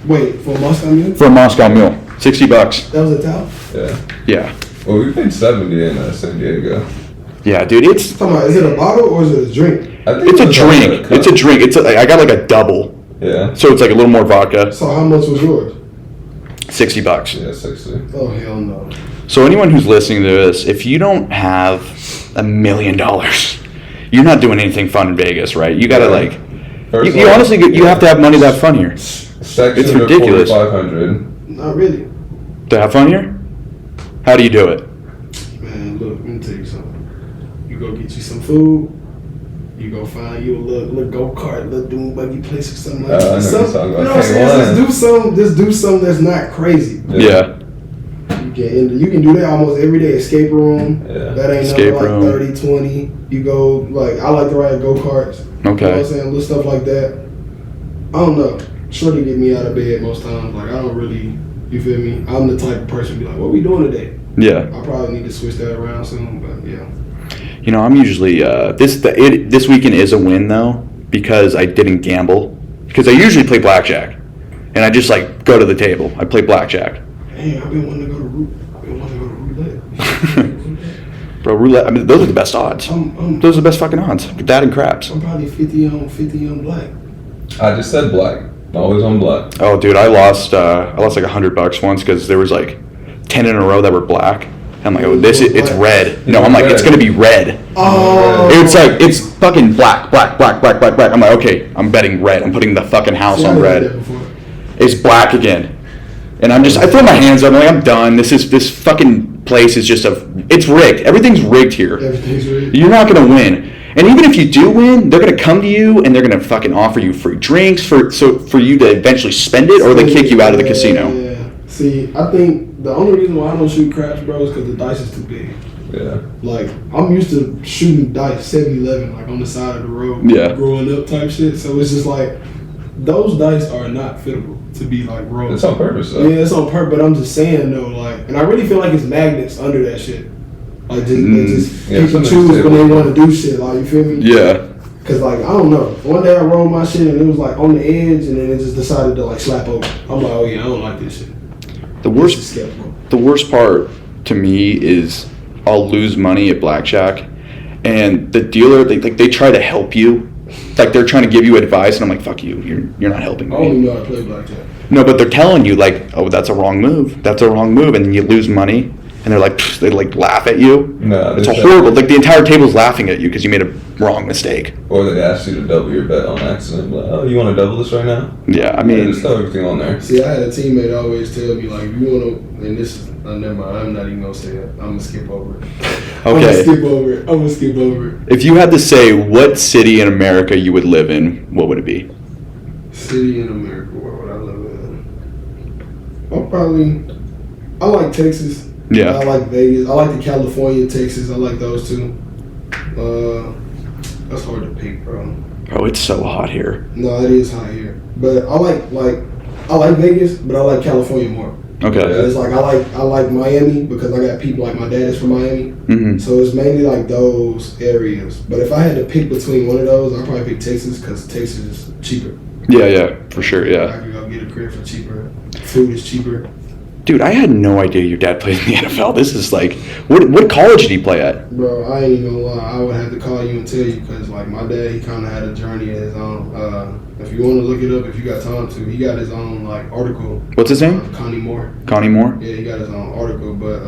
Wait, for Moscow Mule? for a Moscow Mule. $60. That was a towel? Yeah. Yeah. Well, we paid $70 in San Diego. Yeah, dude. It's Talking about, is it a bottle or is it a drink? I think it's it a was drink. like It's a drink. I got like a double. Yeah. So it's like a little more vodka. So how much was yours? $60. Yeah, 60. Oh, hell no. So anyone who's listening to this, if you don't have $1 million, you're not doing anything fun in Vegas, right? You gotta you honestly you have to have money to have fun here. Section It's ridiculous. 4,500. Not really. To have fun here? How do you do it? Man, look, let me tell you something. You go get you some food. You go find you a little go-kart, little dune buggy place or something like that. I know Some, you're talking about. you know what I'm saying? Just do something that's not crazy. Yeah. You can do that almost every day. Escape room. Yeah. That ain't Escape nothing room. like 30, 20. You go, like, I like to ride go-karts. Okay. You know what I'm saying? Little stuff like that. I don't know. Shorty get me out of bed most times. Like, I don't really, you feel me? I'm the type of person to be like, what we doing today? Yeah. I probably need to switch that around soon, but yeah. You know, I'm usually this weekend is a win though because I didn't gamble because I usually play blackjack, and I just like go to the table. I play blackjack. Hey, I've been wanting to go to roulette. Bro, roulette. I mean, those are the best odds. Those are the best fucking odds. That and craps. I'm probably 50 on black. I just said black. Always on black. Oh, dude, I lost like $100 once because there was like 10 in a row that were black. I'm like, oh, it's red. No, I'm like, it's gonna be red. Oh. It's fucking black. I'm like, okay, I'm betting red. I'm putting the fucking house on red. It's black again, and I throw my hands up. I'm like, I'm done. This fucking place is it's rigged. Everything's rigged here. Everything's rigged. You're not gonna win. And even if you do win, they're gonna come to you and they're gonna fucking offer you free drinks for you to eventually spend it, or they kick you out of the casino. Yeah. See, I think the only reason why I don't shoot craps, bro, is because the dice is too big. Yeah. Like, I'm used to shooting dice 7-11, like on the side of the road, Yeah. growing up type shit. So it's just like, those dice are not fittable to be like rolled. It's on purpose, though. Yeah, it's on purpose, but I'm just saying though, like, and I really feel like it's magnets under that shit. Like, they just pick and choose when they want to do shit, like, you feel me? Yeah. Cause like, I don't know. One day I rolled my shit and it was like on the edge, and then it just decided to like slap over. I'm like, oh yeah, I don't like this shit. The worst part to me is I'll lose money at blackjack, and the dealer they try to help you, like they're trying to give you advice, and I'm like, fuck you, you're not helping me. I don't even know how to play blackjack. No, but they're telling you like, oh, that's a wrong move, and then you lose money, and they're like, they like laugh at you. No, it's a horrible. Like the entire table's laughing at you because you made a wrong mistake. Or they ask you to double your bet on accident. Like, oh, you want to double this right now? Yeah, I mean, just throw everything on there. See, I had a teammate always tell me like, if you want to, and this is never mind. I'm not even gonna say it. I'm gonna skip over it. Okay. I'm gonna skip over it. If you had to say what city in America you would live in, what would it be? City in America, where would I live in? I like Texas. Yeah. I like Vegas. I like the California, Texas. I like those two. That's hard to pick, bro. Bro, it's so hot here. No, it is hot here. But I like Vegas, but I like California more. Okay. It's like I like Miami because I got people like my dad is from Miami. Mm-hmm. So it's mainly like those areas. But if I had to pick between one of those, I'd probably pick Texas because Texas is cheaper. Yeah, for sure, I yeah. can go get a crib for cheaper. Food is cheaper. Dude, I had no idea your dad played in the NFL. This is like, what college did he play at? Bro, I ain't even gonna lie. I would have to call you and tell you because, like, my dad, he kind of had a journey of his own. If you want to look it up, if you got time to, he got his own, like, article. What's his name? Connie Moore. Connie Moore? Yeah, he got his own article. But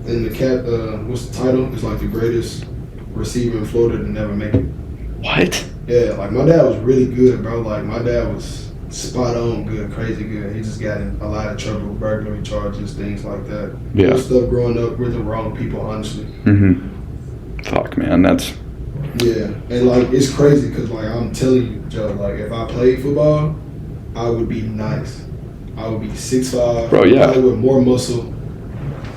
in the what's the title? It's like the greatest receiver in Florida to never make it. What? Yeah, like, my dad was really good, bro. Like, my dad was spot on good, crazy good. He just got in a lot of trouble, burglary charges, things like that. Yeah. Good stuff growing up with the wrong people, honestly. Mm-hmm. Fuck, man, that's... Yeah, and like it's crazy because like I'm telling you, Joe, like if I played football, I would be nice. I would be 6'5", Bro, yeah, probably with more muscle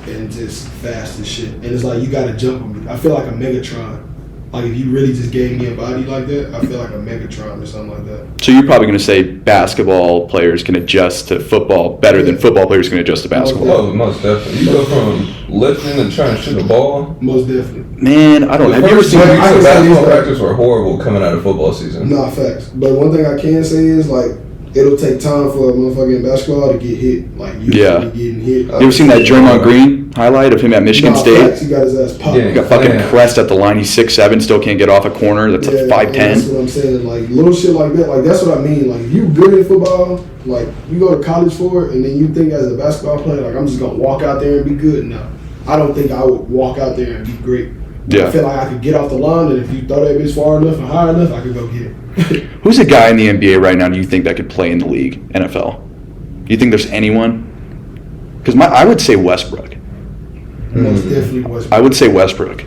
and just fast as shit. And it's like you gotta jump with me. I feel like a Megatron. Like if you really just gave me a body like that, I feel like a Megatron or something like that. So you're probably going to say basketball players can adjust to football better than football players can adjust to basketball. Oh, most definitely. You go from lifting and trying to shoot a ball. Most definitely. Man, I don't know. Have you ever seen... Basketball practice were horrible coming out of football season. Nah, facts. But one thing I can say is like it'll take time for a motherfucker in basketball to get hit. Like usually getting hit. You ever seen that Draymond Green highlight of him at Michigan State? Facts, he got his ass popped. Yeah, He got fucking pressed at the line. He's 6'7", still can't get off a corner. That's a 5'10". That's what I'm saying. Like little shit like that. Like that's what I mean. Like if you good in football, like you go to college for it, and then you think as a basketball player, like I'm just gonna walk out there and be good. No, I don't think I would walk out there and be great. Yeah. I feel like I could get off the line, and if you throw that bitch far enough and high enough, I could go get it. Who's a guy in the NBA right now do you think that could play in the league, NFL? Do you think there's anyone? Because I would say Westbrook. Most definitely Westbrook. I would say Westbrook.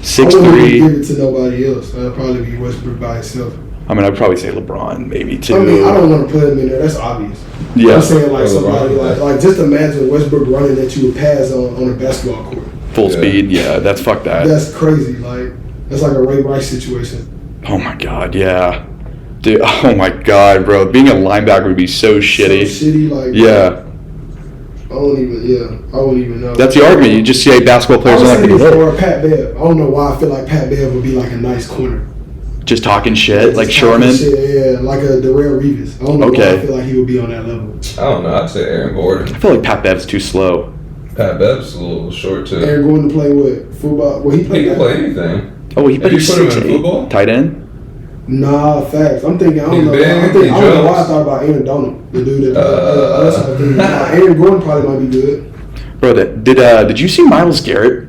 I wouldn't even 6'3". give it to nobody else. That'd probably be Westbrook by himself. I mean, I'd probably say LeBron, maybe too. I mean, I don't want to put him in there. That's obvious. Yeah. I'm saying like somebody like just imagine Westbrook running that you would pass on a basketball court. Full speed. Yeah, fuck that. That's crazy. Like that's like a Ray Rice situation. Oh my god, yeah. Dude, oh my god, bro. Being a linebacker would be so shitty. So shitty, like yeah. I wouldn't even know. That's the argument. You just see basketball players not going to hit. Or Pat Bev. I don't know why I feel like Pat Bev would be like a nice corner. Just talking shit, like Shoreman. Yeah, like a Darrell Reeves. I don't know why I feel like he would be on that level. I don't know. I'd say Aaron Gordon. I feel like Pat Bev's too slow. Pat Bev's a little short too. Aaron Gordon to play what? Football? Well, he can play anything. Oh, he played put him in football? Tight end? Nah, facts. I'm thinking. I don't know why I thought about Aaron Donald, the dude that. That's what I think. Aaron Gordon probably might be good. Bro, did you see Myles Garrett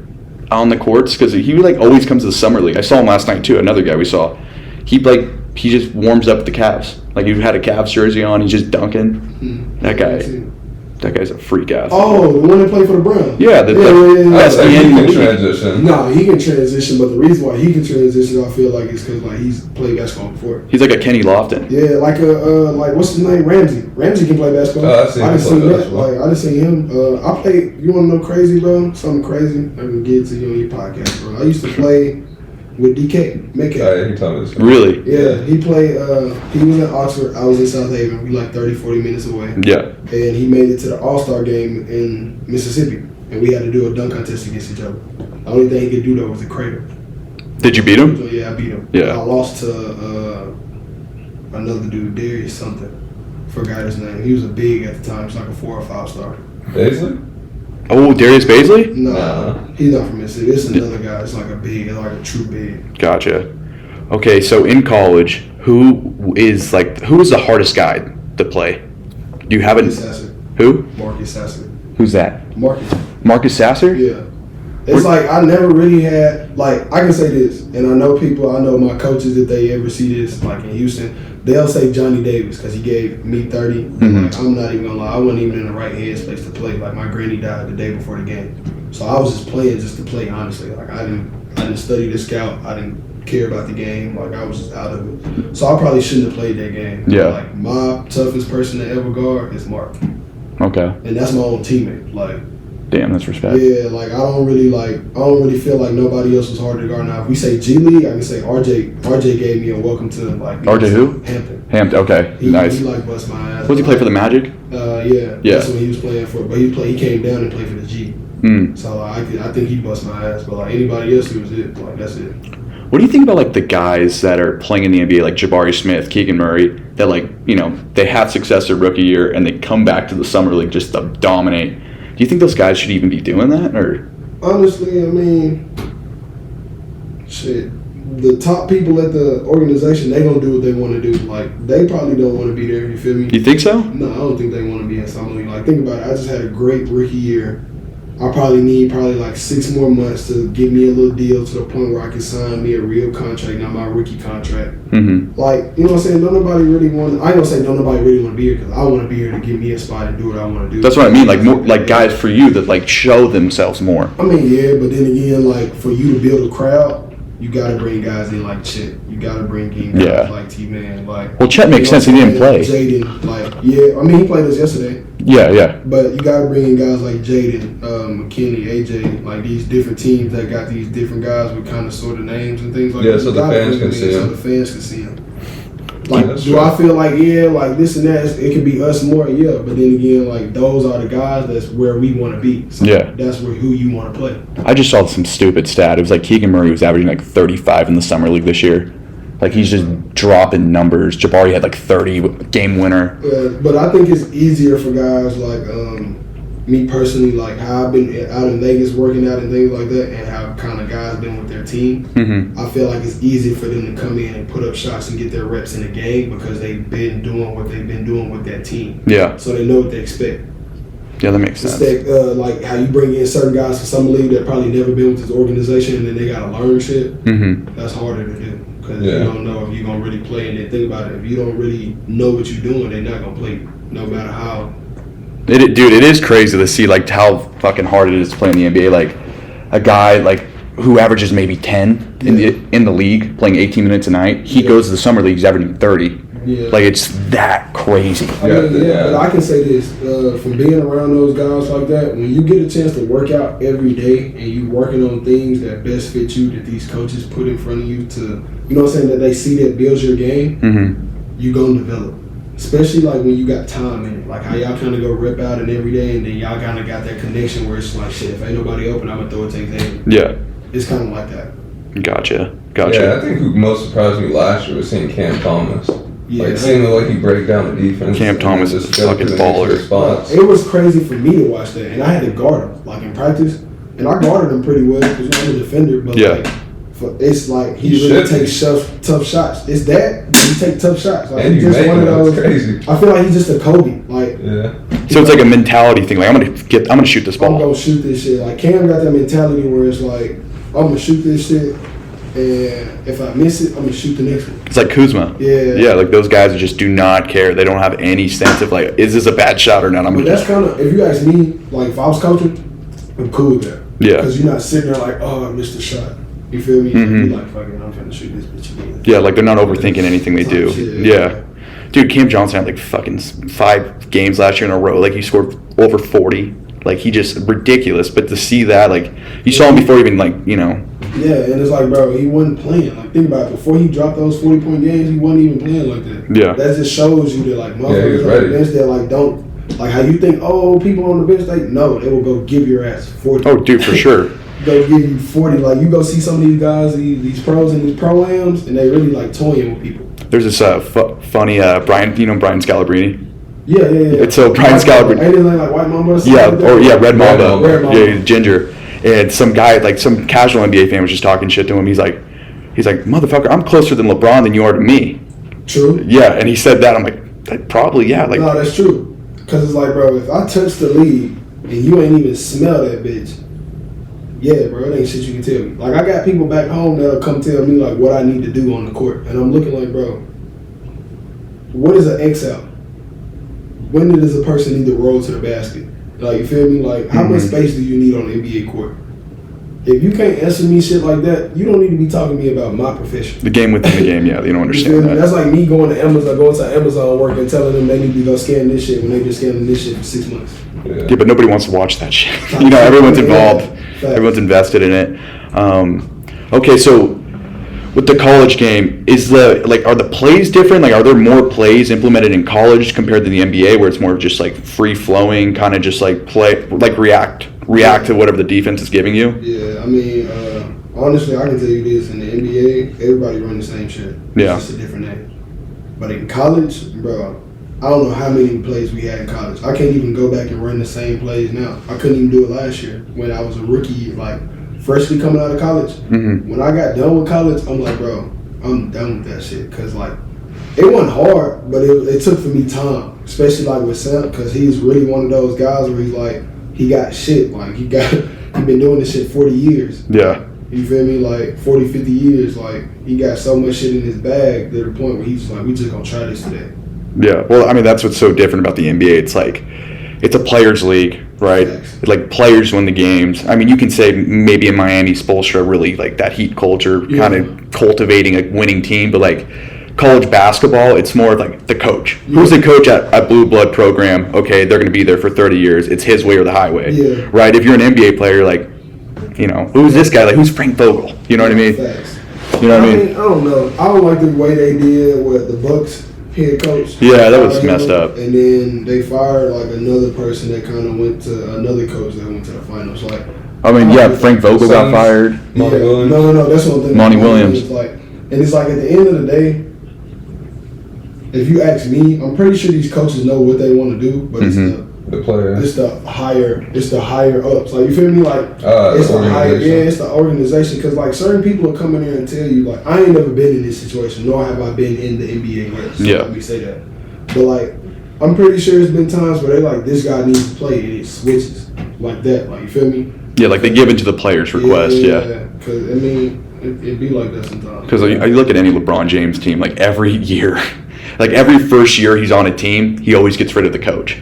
on the courts? Because he like always comes to the summer league. I saw him last night too. Another guy we saw. He just warms up with the Cavs. Like he had a Cavs jersey on. He's just dunking. That guy's a freak athlete. Oh, the one that played for the Browns. Yeah, That's he can transition. No, he can transition, but the reason why he can transition, I feel like, is because like he's played basketball before. He's like a Kenny Lofton. Yeah, like like what's his name, Ramsey. Ramsey can play basketball. Oh, I didn't see that. Like I didn't see him. I played. You want to know crazy, bro? Something crazy. I can get to you on your podcast, bro. I used to play with DK Metcalf. Oh, yeah, he told me this. Really? Yeah, he played. He was in Oxford. I was in South Haven. We like 30, 40 minutes away. Yeah. And he made it to the All-Star game in Mississippi, and we had to do a dunk contest against each other. The only thing he could do though was a cradle. Did you beat him? So, yeah, I beat him. Yeah. I lost to another dude, Darius something. Forgot his name. He was a big at the time. He was like a 4 or 5 star. Baisley? Oh, Darius Baisley? No, he's not from Mississippi. It's another guy. It's like a big, like a true big. Gotcha. Okay, so in college, who is the hardest guy to play? Do you have Marcus Sasser. Who? Marcus Sasser. Who's that? Marcus Sasser? Yeah. It's like I never really had, like, I can say this, and I know my coaches, if they ever see this, like in Houston, they'll say Johnny Davis because he gave me 30. Mm-hmm. Like, I'm not even gonna lie, I wasn't even in the right headspace to play. Like my granny died the day before the game, so I was just playing just to play. Honestly, like I didn't study the scout. I didn't care about the game. Like I was just out of it. So I probably shouldn't have played that game. Yeah. Like my toughest person to ever guard is Mark, Okay. and that's my own teammate. Like. Damn, that's respect. Yeah, like I don't really feel like nobody else was harder to guard. Now, if we say G League, I can say RJ. RJ gave me a welcome to like RJ who? Hampton. Okay, nice. He like bust my ass. Was he play for the Magic? Yeah. That's when he was playing for. But he came down and played for the G. So I think he bust my ass. But like anybody else, he was it. Like that's it. What do you think about like the guys that are playing in the NBA, like Jabari Smith, Keegan Murray, that they have success their rookie year and they come back to the summer league just to dominate? Do you think those guys should even be doing that, or? Honestly, I mean, shit. The top people at the organization, they gonna do what they want to do. Like they probably don't want to be there. You feel me? You think so? No, I don't think they want to be in summer league. Like think about it. I just had a great rookie year. I probably need like 6 more months to give me a little deal to the point where I can sign me a real contract, not my rookie contract. Mm-hmm. Like, you know what I'm saying? Don't nobody really want. I don't say don't nobody really want to be here because I want to be here to give me a spot and do what I want to do. That's what I mean. Like more, like guys for you that like show themselves more. I mean, yeah, but then again, like for you to build a crowd, you gotta bring guys in like Chet. You gotta bring in guys like T-Man. Like, well, Chet makes sense. He didn't play. Jaden, like, yeah. I mean, he played us yesterday. Yeah. But you gotta bring in guys like Jaden, McKinney, AJ, like these different teams that got these different guys with kind of sort of names and things like that. Yeah, so the fans can see them. So the fans can see them. Like, do I feel like, like this and that, it could be us more? Yeah, but then again, like, those are the guys that's where we want to be. So that's who you want to play. I just saw some stupid stat. It was like Keegan Murray was averaging like 35 in the summer league this year. Like, he's just dropping numbers. Jabari had like 30 game winner. But I think it's easier for guys like me personally, like how I've been out in Vegas working out and things like that, and how kind of guys been with their team. Mm-hmm. I feel like it's easy for them to come in and put up shots and get their reps in the game because they've been doing what they've been doing with that team. Yeah. So they know what they expect. Yeah, that makes sense. Like how you bring in certain guys from summer league that probably never been with this organization and then they got to learn shit. Mm-hmm. That's harder to do because you don't know if you're going to really play. And then think about it, if you don't really know what you're doing, they're not going to play no matter how. Dude, it is crazy to see like how fucking hard it is to play in the NBA. Like a guy like who averages maybe 10 in the league, playing 18 minutes a night. He goes to the summer league, he's averaging 30. Yeah. Like, it's that crazy. But I can say this, from being around those guys like that, when you get a chance to work out every day and you working on things that best fit you, that these coaches put in front of you to, you know what I'm saying, that they see that builds your game, you gonna develop. Especially like when you got time in it. Like how y'all kind of go rip out and every day, and then y'all kind of got that connection where it's like, shit, if ain't nobody open, I'm gonna throw it to Taze. Yeah. It's kind of like that. Gotcha. Yeah, I think who most surprised me last year was seeing Cam Thomas. Yeah, like seeing the way he break down the defense. Cam Thomas is a fucking baller. It was crazy for me to watch that, and I had to guard him like in practice, and I guarded him pretty well because I'm a defender. But like, it's like he really takes tough shots. It's that he take tough shots. Like and he's just one of those. Crazy. I feel like he's just a Kobe. Like So it's like a mentality thing. Like I'm gonna shoot this ball. I'm gonna shoot this shit. Like Cam got that mentality where it's like I'm gonna shoot this shit. And if I miss it, I'm gonna shoot the next one. It's like Kuzma. Yeah, like those guys that just do not care. They don't have any sense of like, is this a bad shot or not? But that's kind of, if you ask me, like if I was coaching, I'm cool with that. Yeah. Because you're not sitting there like, oh, I missed a shot. You feel me? You're like, fucking, I'm trying to shoot this bitch again. Yeah, like they're not overthinking anything they do. Yeah. Dude, Cam Johnson had like fucking 5 games last year in a row. Like he scored over 40. Like he just ridiculous. But to see that, like you saw him before even like, you know. Yeah, and it's like, bro, he wasn't playing. Like, think about it. Before he dropped those 40-point games, he wasn't even playing like that. Yeah. That just shows you that, like, motherfuckers on the bench, they're like, don't, like, how you think, oh, people on the bench, they will go give your ass 40. Oh, dude, for sure. Go give you 40. Like, you go see some of these guys, these pros and these pro-ams, and they really, like, toying with people. There's this funny, Brian, you know Brian Scalabrine? Yeah. It's so Brian Scalabrine. Ain't it like White Mamba or something? Red Mamba. Red Mamba. Yeah, Ginger. And some guy, like some casual NBA fan was just talking shit to him. He's like, motherfucker, I'm closer than LeBron than you are to me. True. Yeah, and he said that. I'm like, probably, yeah. Like, no, that's true. Because it's like, bro, if I touch the league and you ain't even smell that bitch, yeah, bro, it ain't shit you can tell me. Like, I got people back home that'll come tell me, like, what I need to do on the court. And I'm looking like, bro, what is an X out? When does a person need to roll to the basket? Like, you feel me? Like, how much space do you need on the NBA court? If you can't answer me shit like that, you don't need to be talking to me about my profession. The game within the game, yeah, they don't understand that. That's like me going to Amazon work and telling them they need to go scan this shit when they've been scanning this shit for 6 months. Yeah, but nobody wants to watch that shit. You know, everyone's involved. Everyone's invested in it. Okay, so with the college game, are the plays different? Like, are there more plays implemented in college compared to the NBA, where it's more just like free flowing, kind of just like play, like react to whatever the defense is giving you? Yeah, I mean, honestly, I can tell you this: in the NBA, everybody run the same shit. Yeah, it's just a different name. But in college, bro, I don't know how many plays we had in college. I can't even go back and run the same plays now. I couldn't even do it last year when I was a rookie, like freshly coming out of college. When I got done with college, I'm like, bro, I'm done with that shit. Because, like, it wasn't hard, but it took for me time. Especially, like, with Sam, because he's really one of those guys where he's, like, he got shit. Like, he been doing this shit 40 years. Yeah. You feel me? Like, 40, 50 years. Like, he got so much shit in his bag to the point where he's like, we just gonna try this today. Yeah. Well, I mean, that's what's so different about the NBA. It's like, it's a players' league, right? It's like players win the games. I mean, you can say maybe in Miami, Spoelstra really like that Heat culture, kind of cultivating a winning team, but like college basketball, it's more like the coach. Who's the coach at a blue blood program? Okay, they're going to be there for 30 years. It's his way or the highway, right? If you're an NBA player, like, you know, who's this guy? Like, who's Frank Vogel? You know what I mean? You know what I mean? I don't know. I don't like the way they did with the Bucks head coach. Yeah, that was messed up. And then they fired like another person that kind of went to another coach that went to the finals. Like, I mean, Frank Vogel got fired. Monty Williams. No, that's what I'm thinking. Monty Williams. Like, and it's like at the end of the day, if you ask me, I'm pretty sure these coaches know what they want to do, but it's the player. It's the higher ups. Like, you feel me? Like, it's the higher, it's the organization. Because like certain people will come in here and tell you, like, I ain't never been in this situation, nor have I been in the NBA yet. So let me say that. But like, I'm pretty sure there's been times where they like, this guy needs to play, and it switches like that. Like, you feel me? Yeah, like they give into the player's request. Yeah. Because I mean, it'd be like that sometimes. Because you look at any LeBron James team, like every year, like every first year he's on a team, he always gets rid of the coach.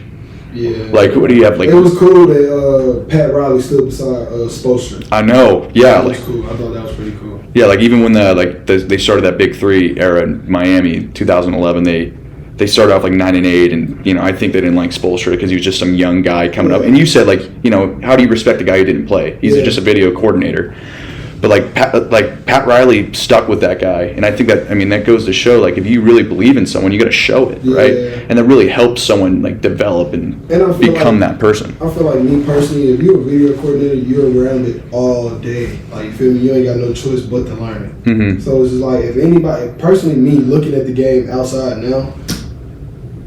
Yeah. Like, what do you have? Like, it was cool that Pat Riley stood beside Spoelstra. I know. Yeah. That was Like, cool. I thought that was pretty cool. yeah. Like, even when they started that Big Three era in Miami, 2011, they started off like 9-8, and you know, I think they didn't like Spoelstra because he was just some young guy coming up. And you said, like, you know, how do you respect a guy who didn't play? He's just a video coordinator. But like Pat Riley stuck with that guy, and I think that goes to show, like, if you really believe in someone, you got to show it, right? And that really helps someone like develop and become that person. I feel like, me personally, if you're a video coordinator, you're around it all day. Like, you feel me? You ain't got no choice but to learn it. Mm-hmm. So it's just like, if anybody, personally, me looking at the game outside now,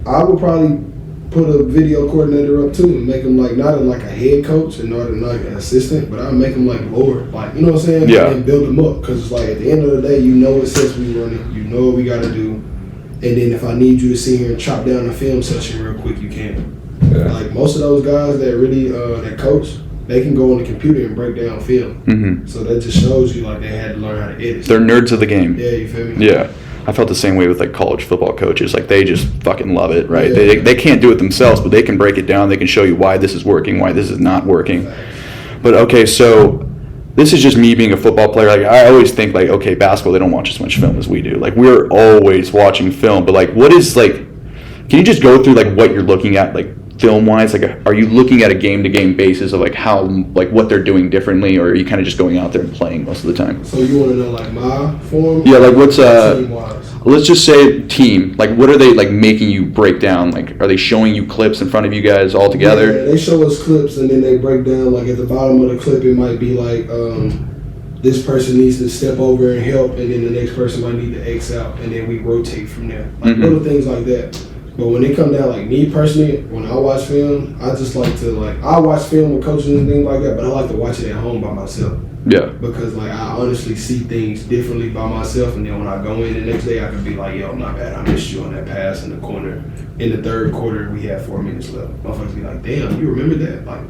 I would probably put a video coordinator up too and make him like, not like a head coach and not like an assistant, but I'll make him like Lord, like, you know what I'm saying? Yeah. And build him up, because it's like, at the end of the day, you know what sets we running, you know what we got to do, and then if I need you to sit here and chop down a film session real quick, you can. Yeah. Like, most of those guys that really that coach, they can go on the computer and break down film. Mm-hmm. So that just shows you like they had to learn how to edit. They're nerds of the game. Yeah, you feel me? Yeah. I felt the same way with like college football coaches. Like, they just fucking love it, right? Yeah. They can't do it themselves, but they can break it down. They can show you why this is working, why this is not working. But okay, so this is just me being a football player. Like, I always think like, okay, basketball, they don't watch as much film as we do. Like, we're always watching film, but like, what is like? Can you just go through like what you're looking at, like film wise? Like, are you looking at a game to game basis of like how, like, what they're doing differently, or are you kind of just going out there and playing most of the time? So you want to know like my form? Yeah, like what's team-wise? let's just say team. Like, what are they like making you break down? Like, are they showing you clips in front of you guys all together? Yeah, they show us clips and then they break down, like at the bottom of the clip it might be like this person needs to step over and help, and then the next person might need to X out, and then we rotate from there. Like little things like that. But when it come down, like me personally, when I watch film, I just like to I watch film with coaches and things like that, but I like to watch it at home by myself. Yeah. Because like I honestly see things differently by myself, and then when I go in the next day, I can be like, yo, not bad, I missed you on that pass in the corner. In the third quarter, we had 4 minutes left. Motherfuckers be like, damn, you remember that? Like,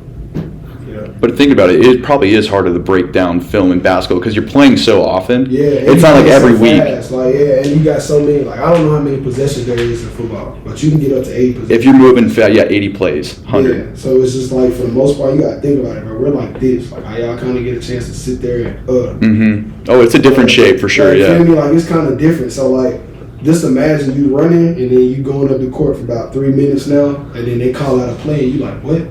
yeah. But think about it, it probably is harder to break down film in basketball because you're playing so often. Yeah, it's not like every week. Like, yeah, and you got so many. Like, I don't know how many possessions there is in football, but you can get up to 80 possessions. If you're moving fast, 80 plays, 100. Yeah, so it's just like, for the most part, you got to think about it, bro. We're like this. Like, how y'all kind of get a chance to sit there and Mm-hmm. Oh, it's a different shape for sure. Like, Yeah. Feel me? Like, it's kind of different. So like, just imagine you running and then you going up the court for about 3 minutes now, and then they call out a play and you like, what?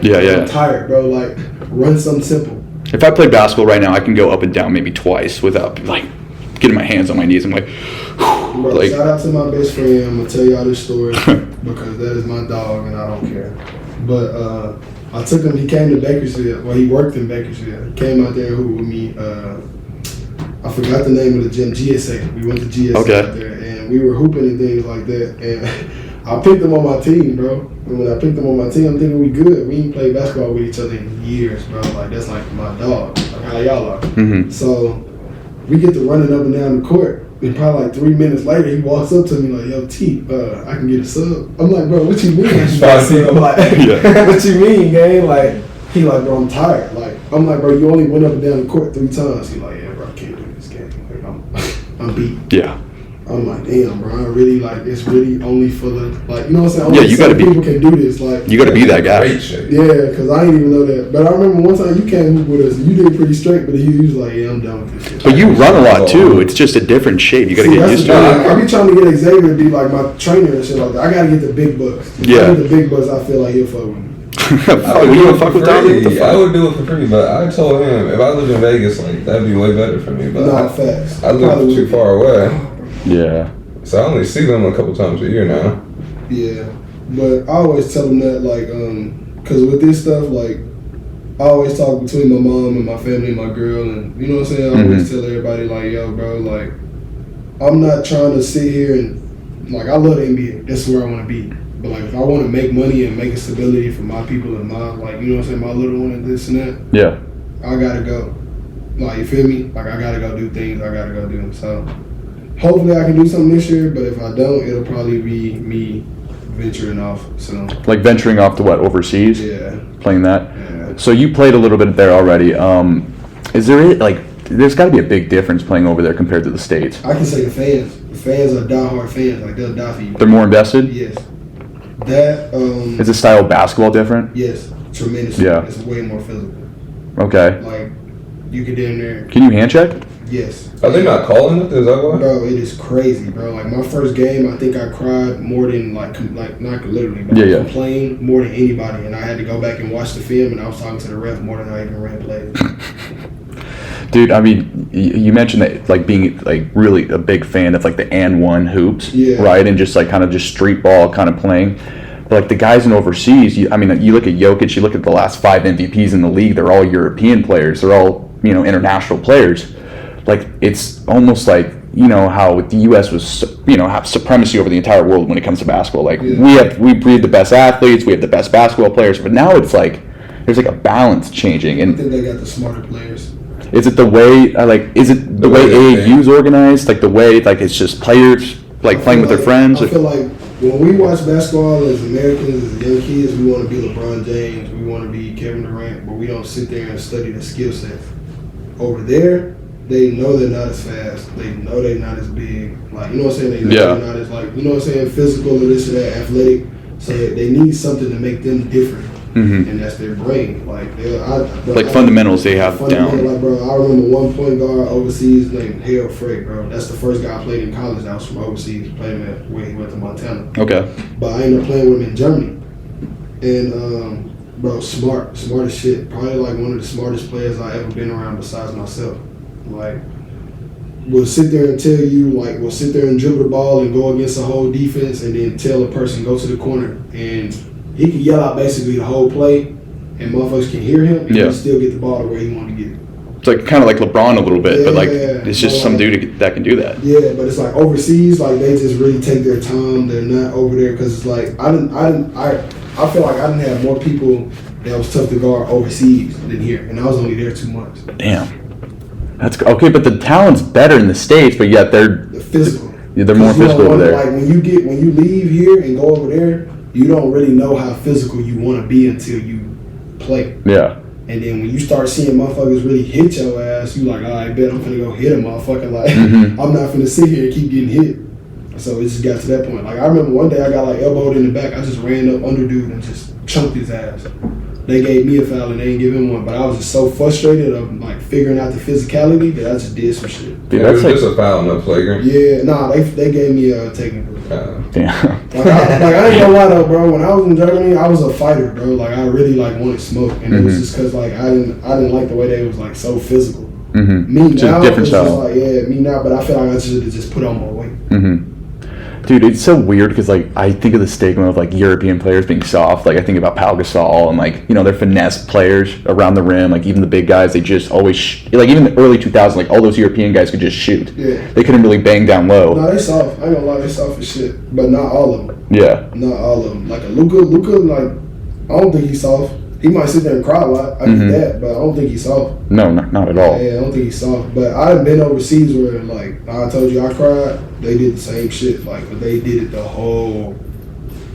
Yeah. I'm tired, bro. Like, run something simple. If I play basketball right now, I can go up and down maybe twice without like getting my hands on my knees. I'm like, Bro, like, shout out to my best friend. I'm gonna tell y'all this story because that is my dog and I don't care. But I took him. He came to Bakersfield. Well, he worked in Bakersfield. He came out there and hooped with me. I forgot the name of the gym. GSA. We went to GSA out there and we were hooping and things like that. And I picked him on my team, bro. And when I picked him on my team, I'm thinking we good. We ain't played basketball with each other in years, bro. Like, that's like my dog. Like how y'all are. Mm-hmm. So we get to running up and down the court. And probably like 3 minutes later, he walks up to me like, yo, T, I can get a sub. I'm like, bro, what you mean? I'm like, what you mean, gang? Like, he like, bro, I'm tired. Like, I'm like, bro, you only went up and down the court 3 times. He like, yeah, bro, I can't do this game. Like, I'm beat. Yeah. I'm like, damn, bro, I really, like, it's really only for the, like, you know what I'm saying? Yeah, Only you gotta be. people can do this. Like, You got to be that guy. Great shape. yeah, because I didn't even know that. But I remember one time you came with us and you did pretty straight, but he was like, yeah, I'm done with this shit. But you run a lot too. It's just a different shape. You got to See, get that's used the to thing. it. I be trying to get Xavier to be like my trainer and shit like that. I gotta get the big bucks. If Yeah. I get the big bucks, I feel like he'll fuck with me. Fuck, you don't fuck with that? What the I fuck? would do it for free, but I told him if I lived in Vegas, like that'd be way better for me. But Nah, facts. I live Probably too would. far away, Yeah. so I only see them a couple times a year now. Yeah, but I always tell them that, like, cause with this stuff, like, I always talk between my mom and my family and my girl, and you know what I'm saying. I always tell everybody like, yo, bro, like, I'm not trying to sit here and like, I love the NBA. That's where I want to be. But like, if I want to make money and make a stability for my people and my, like, you know what I'm saying, my little one and this and that, Yeah. I gotta go. Like, you feel me? Like, I gotta go do things I gotta go do. So hopefully I can do something this year, but if I don't, it'll probably be me venturing off. So Like venturing off to what, overseas? yeah. Playing that? Yeah. So you played a little bit there already. Is there like, there's got to be a big difference playing over there compared to the States? I can say the fans. The fans are diehard fans. Like, they'll die for you. They're more invested? Yes. That Is the style of basketball different? yes, tremendously. Yeah. It's way more physical. Okay. Like you get in there. Can you hand check? Yes. Are they not calling it? Is that why? Bro, it is crazy, bro. Like my first game, I think I cried more than like not literally, but I complained more than anybody, and I had to go back and watch the film, and I was talking to the ref more than I even ran plays. Dude, I mean, you mentioned that like being like really a big fan of like the and one hoops, right? And just like kind of just street ball kind of playing. But like the guys in overseas, you look at Jokic, you look at the last 5 MVPs in the league, they're all European players. They're all, international players. Like it's almost like, how the U.S. was, have supremacy over the entire world when it comes to basketball. Like we breed the best athletes, we have the best basketball players, but now it's like there's like a balance changing. And I think they got the smarter players. Is it the way is it the way AAU's organized? Like the way like it's just players like playing with their friends? I feel like when we watch basketball as Americans, as young kids, we want to be LeBron James, we want to be Kevin Durant, but we don't sit there and study the skill set. Over there, they know they're not as fast. They know they're not as big. Like, you know what I'm saying? They know they're not as physical or this or that, athletic. So they need something to make them different. Mm-hmm. And that's their brain. Like fundamentals they have down. Like, bro, I remember one point guard overseas named Harold Frey, bro. That's the first guy I played in college that was from overseas. Played him where he went to Montana. Okay. But I ended up playing with him in Germany. And, bro, smart as shit. Probably like one of the smartest players I ever been around besides myself. Like, will sit there and tell you, like, will sit there and dribble the ball and go against the whole defense and then tell a person go to the corner and he can yell out basically the whole play, and motherfuckers can hear him, and he still get the ball to where he wanted to get it. It's like kind of like LeBron a little bit, but like it's just some dude that can do that. Yeah, but it's like overseas, like they just really take their time. They're not over there because it's like I feel like I didn't have more people that was tough to guard overseas than here, and I was only there 2 months. Damn, that's okay, but the talent's better in the States, but yet they're physical. They're more physical over there. Like when you leave here and go over there, you don't really know how physical you want to be until you play. Yeah. And then when you start seeing motherfuckers really hit your ass, you like, all right, bet I'm finna go hit a motherfucker. Like, I'm not finna sit here and keep getting hit. So it just got to that point. Like, I remember one day I got like elbowed in the back. I just ran up under dude and just chunked his ass. They gave me a foul and they didn't give him one. But I was just so frustrated of like figuring out the physicality that I just did some shit. Dude, that's just a foul, no flagrant. Yeah, nah, they gave me a technical. Damn. I ain't gonna lie though, bro. When I was in Germany, I was a fighter, bro. Like I really like wanted smoke, and it was just because like I didn't like the way they was like so physical. Me just now, different it's style. just like me now, but I feel like I should have just put on more weight. Dude, it's so weird because like I think of the stigma of like European players being soft. Like I think about Pau Gasol and like they're finesse players around the rim. Like even the big guys, they just always like even the early 2000s, like all those European guys could just shoot. Yeah. They couldn't really bang down low. No, they soft. I ain't gonna lie, they soft as shit, but not all of them. Yeah. Not all of them. Like a Luka, like I don't think he's soft. He might sit there and cry a lot. I get that, but I don't think he's soft. No, not at all. Yeah, I don't think he's soft. But I've been overseas where, like, I told you I cried. They did the same shit. Like, but they did it the whole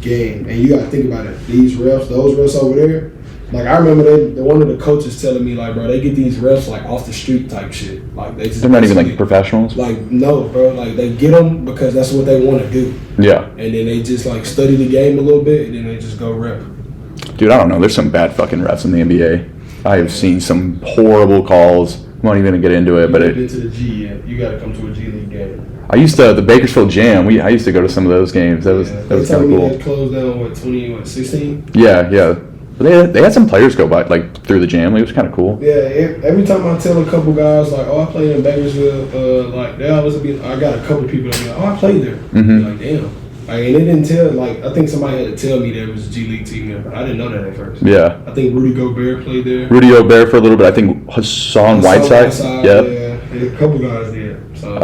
game. And you got to think about it. Those refs over there, like, I remember one of the coaches telling me, like, bro, they get these refs, like, off the street type shit. Like, they're not even, like, professionals? Like, no, bro. Like, they get them because that's what they want to do. Yeah. And then they just, like, study the game a little bit, and then they just go rep. Dude, I don't know. There's some bad fucking refs in the NBA. I have seen some horrible calls. I'm not even gonna get into it, but You've been to the G yet? You got to come to a G League game. I used to the Bakersfield Jam. I used to go to some of those games. That was kind of cool. They closed down 16? Yeah. But they had some players go by like through the Jam. It was kind of cool. Yeah. Every time I tell a couple guys like, oh, I played in Bakersfield, like they always be. I got a couple people that be like, oh, I played there. Like damn. Like, and they didn't tell, like, I think somebody had to tell me there was a G League team there, but I didn't know that at first. Yeah. I think Rudy Gobert played there. Rudy Gobert for a little bit. I think Hassan Whiteside. Yep. Yeah, a couple guys did. So.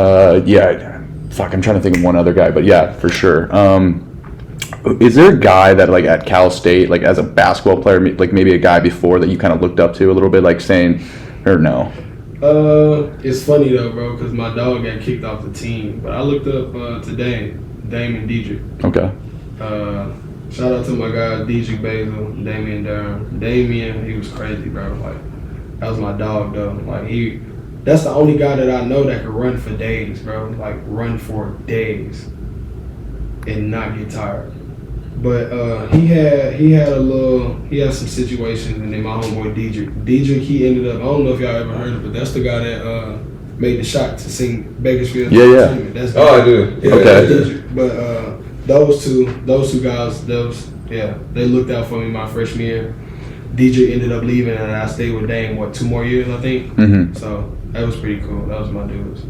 Fuck, I'm trying to think of one other guy, but yeah, for sure. Is there a guy that, like, at Cal State, like, as a basketball player, like, maybe a guy before that you kind of looked up to a little bit, like, saying, or no? It's funny, though, bro, because my dog got kicked off the team, but I looked up today. Damon Diedrich. Okay. Shout out to my guy Diedrich Basil, Damian Durham. Damian, he was crazy, bro. Like that was my dog though. Like that's the only guy that I know that could run for days, bro. Like run for days and not get tired. But he had some situations, and then my homeboy Diedrich, he ended up. I don't know if y'all ever heard of it, but that's the guy that made the shot to sing Bakersfield. Yeah. That's I do. Yeah, Okay. Diedrich. But those two guys, they looked out for me my freshman year. Diedrich ended up leaving, and I stayed with Dame 2 more years, I think. Mm-hmm. So that was pretty cool. That was my dudes.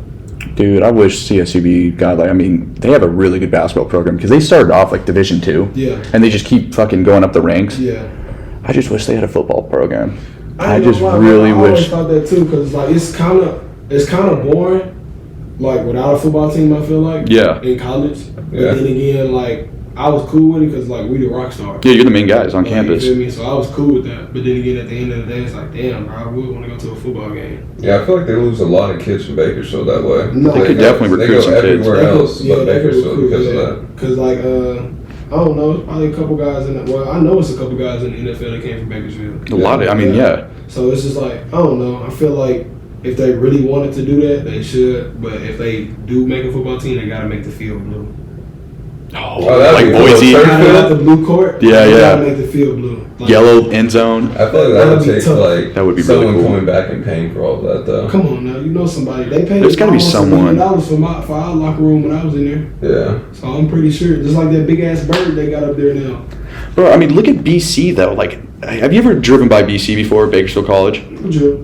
Dude, I wish CSUB got they have a really good basketball program because they started off like Division II. Yeah. And they just keep fucking going up the ranks. Yeah. I just wish they had a football program. I ain't just gonna lie, really I always wish. thought that too, because like it's kind of boring, like without a football team. I feel like in college. But then again, like I was cool with it because like we the rock stars. Yeah, you're the main guys on campus. You feel me? So I was cool with that. But then again, at the end of the day, it's like, damn, bro, I would want to go to a football game. Yeah, I feel like they lose a lot of kids from Bakersfield that way. No, They could definitely recruit some kids. everywhere else but they could Bakersfield recruit, because of that. Because like I don't know, probably a couple guys in the, well, I know it's a couple guys in the NFL that came from Bakersfield. A lot of, yeah. So it's just like, I don't know. I feel like if they really wanted to do that, they should. But if they do make a football team, they got to make the field blue. Oh, that'd like be cool. Boise. Turf Kind of field? like the blue court. Yeah, they yeah. gotta make the field blue. Like, Yellow end zone. I feel like that would take tough. like That would be really someone cool. coming back and paying for all of that though. Come on now, you know somebody. They paid There's gotta be almost someone. $1 million for our locker room when I was in there. Yeah. So I'm pretty sure, just like that big ass bird they got up there now. Bro, I mean, look at BC though. Like, have you ever driven by BC before, Bakersfield College?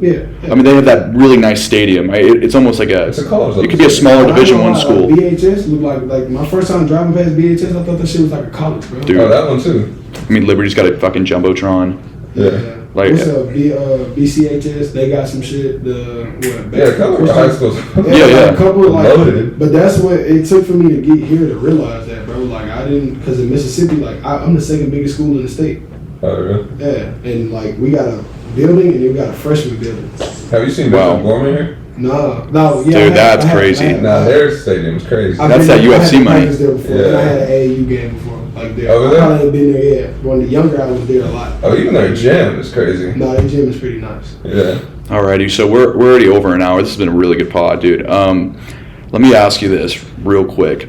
Yeah. I mean, they have that really nice stadium. It's almost like It's a college. It could be a smaller Division I Like school. BHS looked like my first time driving past BHS. I thought that shit was like a college, bro. Dude. Oh, that one too. I mean, Liberty's got a fucking jumbotron. Yeah. Like, what's up, BCHS? They got some shit. A couple of high schools. Yeah. A couple Loaded. but that's what it took for me to get here to realize that, bro. Like I didn't, because in Mississippi, like I'm the second biggest school in the state. Oh, really? Yeah, and like we got a building and then we got a freshman building. Have you seen Wow. Bishop Gorman here? No, Dude, yeah. that's crazy. Nah, their stadium's crazy. That's that UFC money. There before. Yeah. And I had an AAU game before, like there. Over there? I probably ain't been there yet. When the younger I was there a lot. Oh, even their gym is crazy. No, that gym is pretty nice. Yeah. Alrighty, so we're already over an hour. This has been a really good pod, dude. Let me ask you this real quick.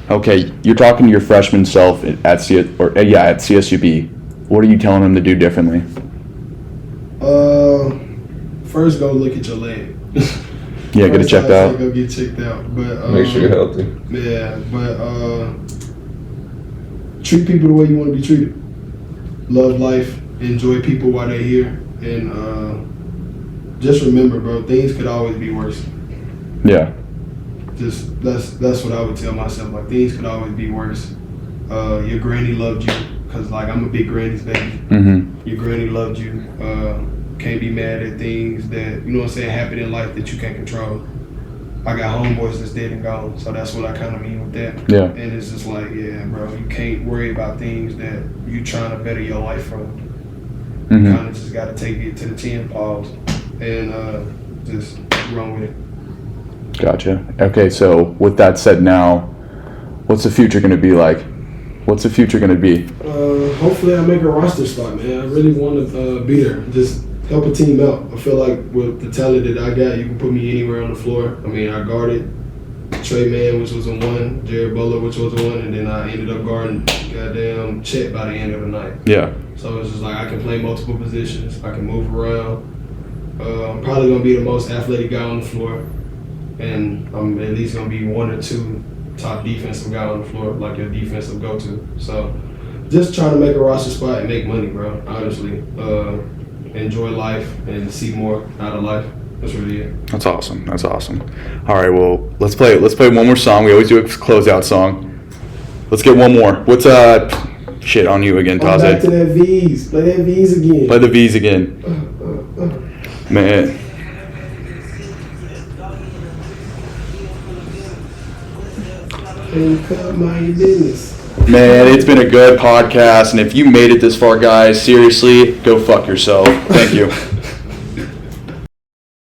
Okay, you're talking to your freshman self at CSUB. What are you telling them to do differently? First go look at your leg. Yeah, get it checked out. Go get checked out. But Make sure you're healthy. Yeah, but treat people the way you want to be treated. Love life, enjoy people while they're here, and just remember, bro, things could always be worse. Yeah. Just that's what I would tell myself. Like things could always be worse. Your granny loved you, cause like I'm a big granny's baby. Mm-hmm. Your granny loved you. Can't be mad at things that, you know what I'm saying, happen in life that you can't control. I got homeboys that's dead and gone, so that's what I kind of mean with that. Yeah. And it's just like, yeah, bro, you can't worry about things that you trying to better your life from. You Mm-hmm. kind of just got to take it to the chin, pause, and just run with it. Gotcha. Okay, so with that said now, what's the future going to be like? What's the future going to be? Hopefully I make a roster spot, man. I really want to be there. Just help a team out. I feel like with the talent that I got, you can put me anywhere on the floor. I mean, I guarded Trey Mann, which was a 1, Jared Butler, which was a 1, and then I ended up guarding goddamn Chet by the end of the night. Yeah. So it's just like I can play multiple positions. I can move around. I'm probably going to be the most athletic guy on the floor, and I'm at least going to be 1 or 2 top defensive guy on the floor, like your defensive go-to. So just trying to make a roster spot and make money, bro, honestly. Enjoy life and see more out of life. That's really it. That's awesome. That's awesome. All right, well, let's play one more song. We always do a closeout song. Let's get one more. What's shit on you again, Taze? Back to that V's. Play that V's again. Play the V's again. Man. Can't cut my business. Man, it's been a good podcast, and if you made it this far, guys, seriously, go fuck yourself. Thank you.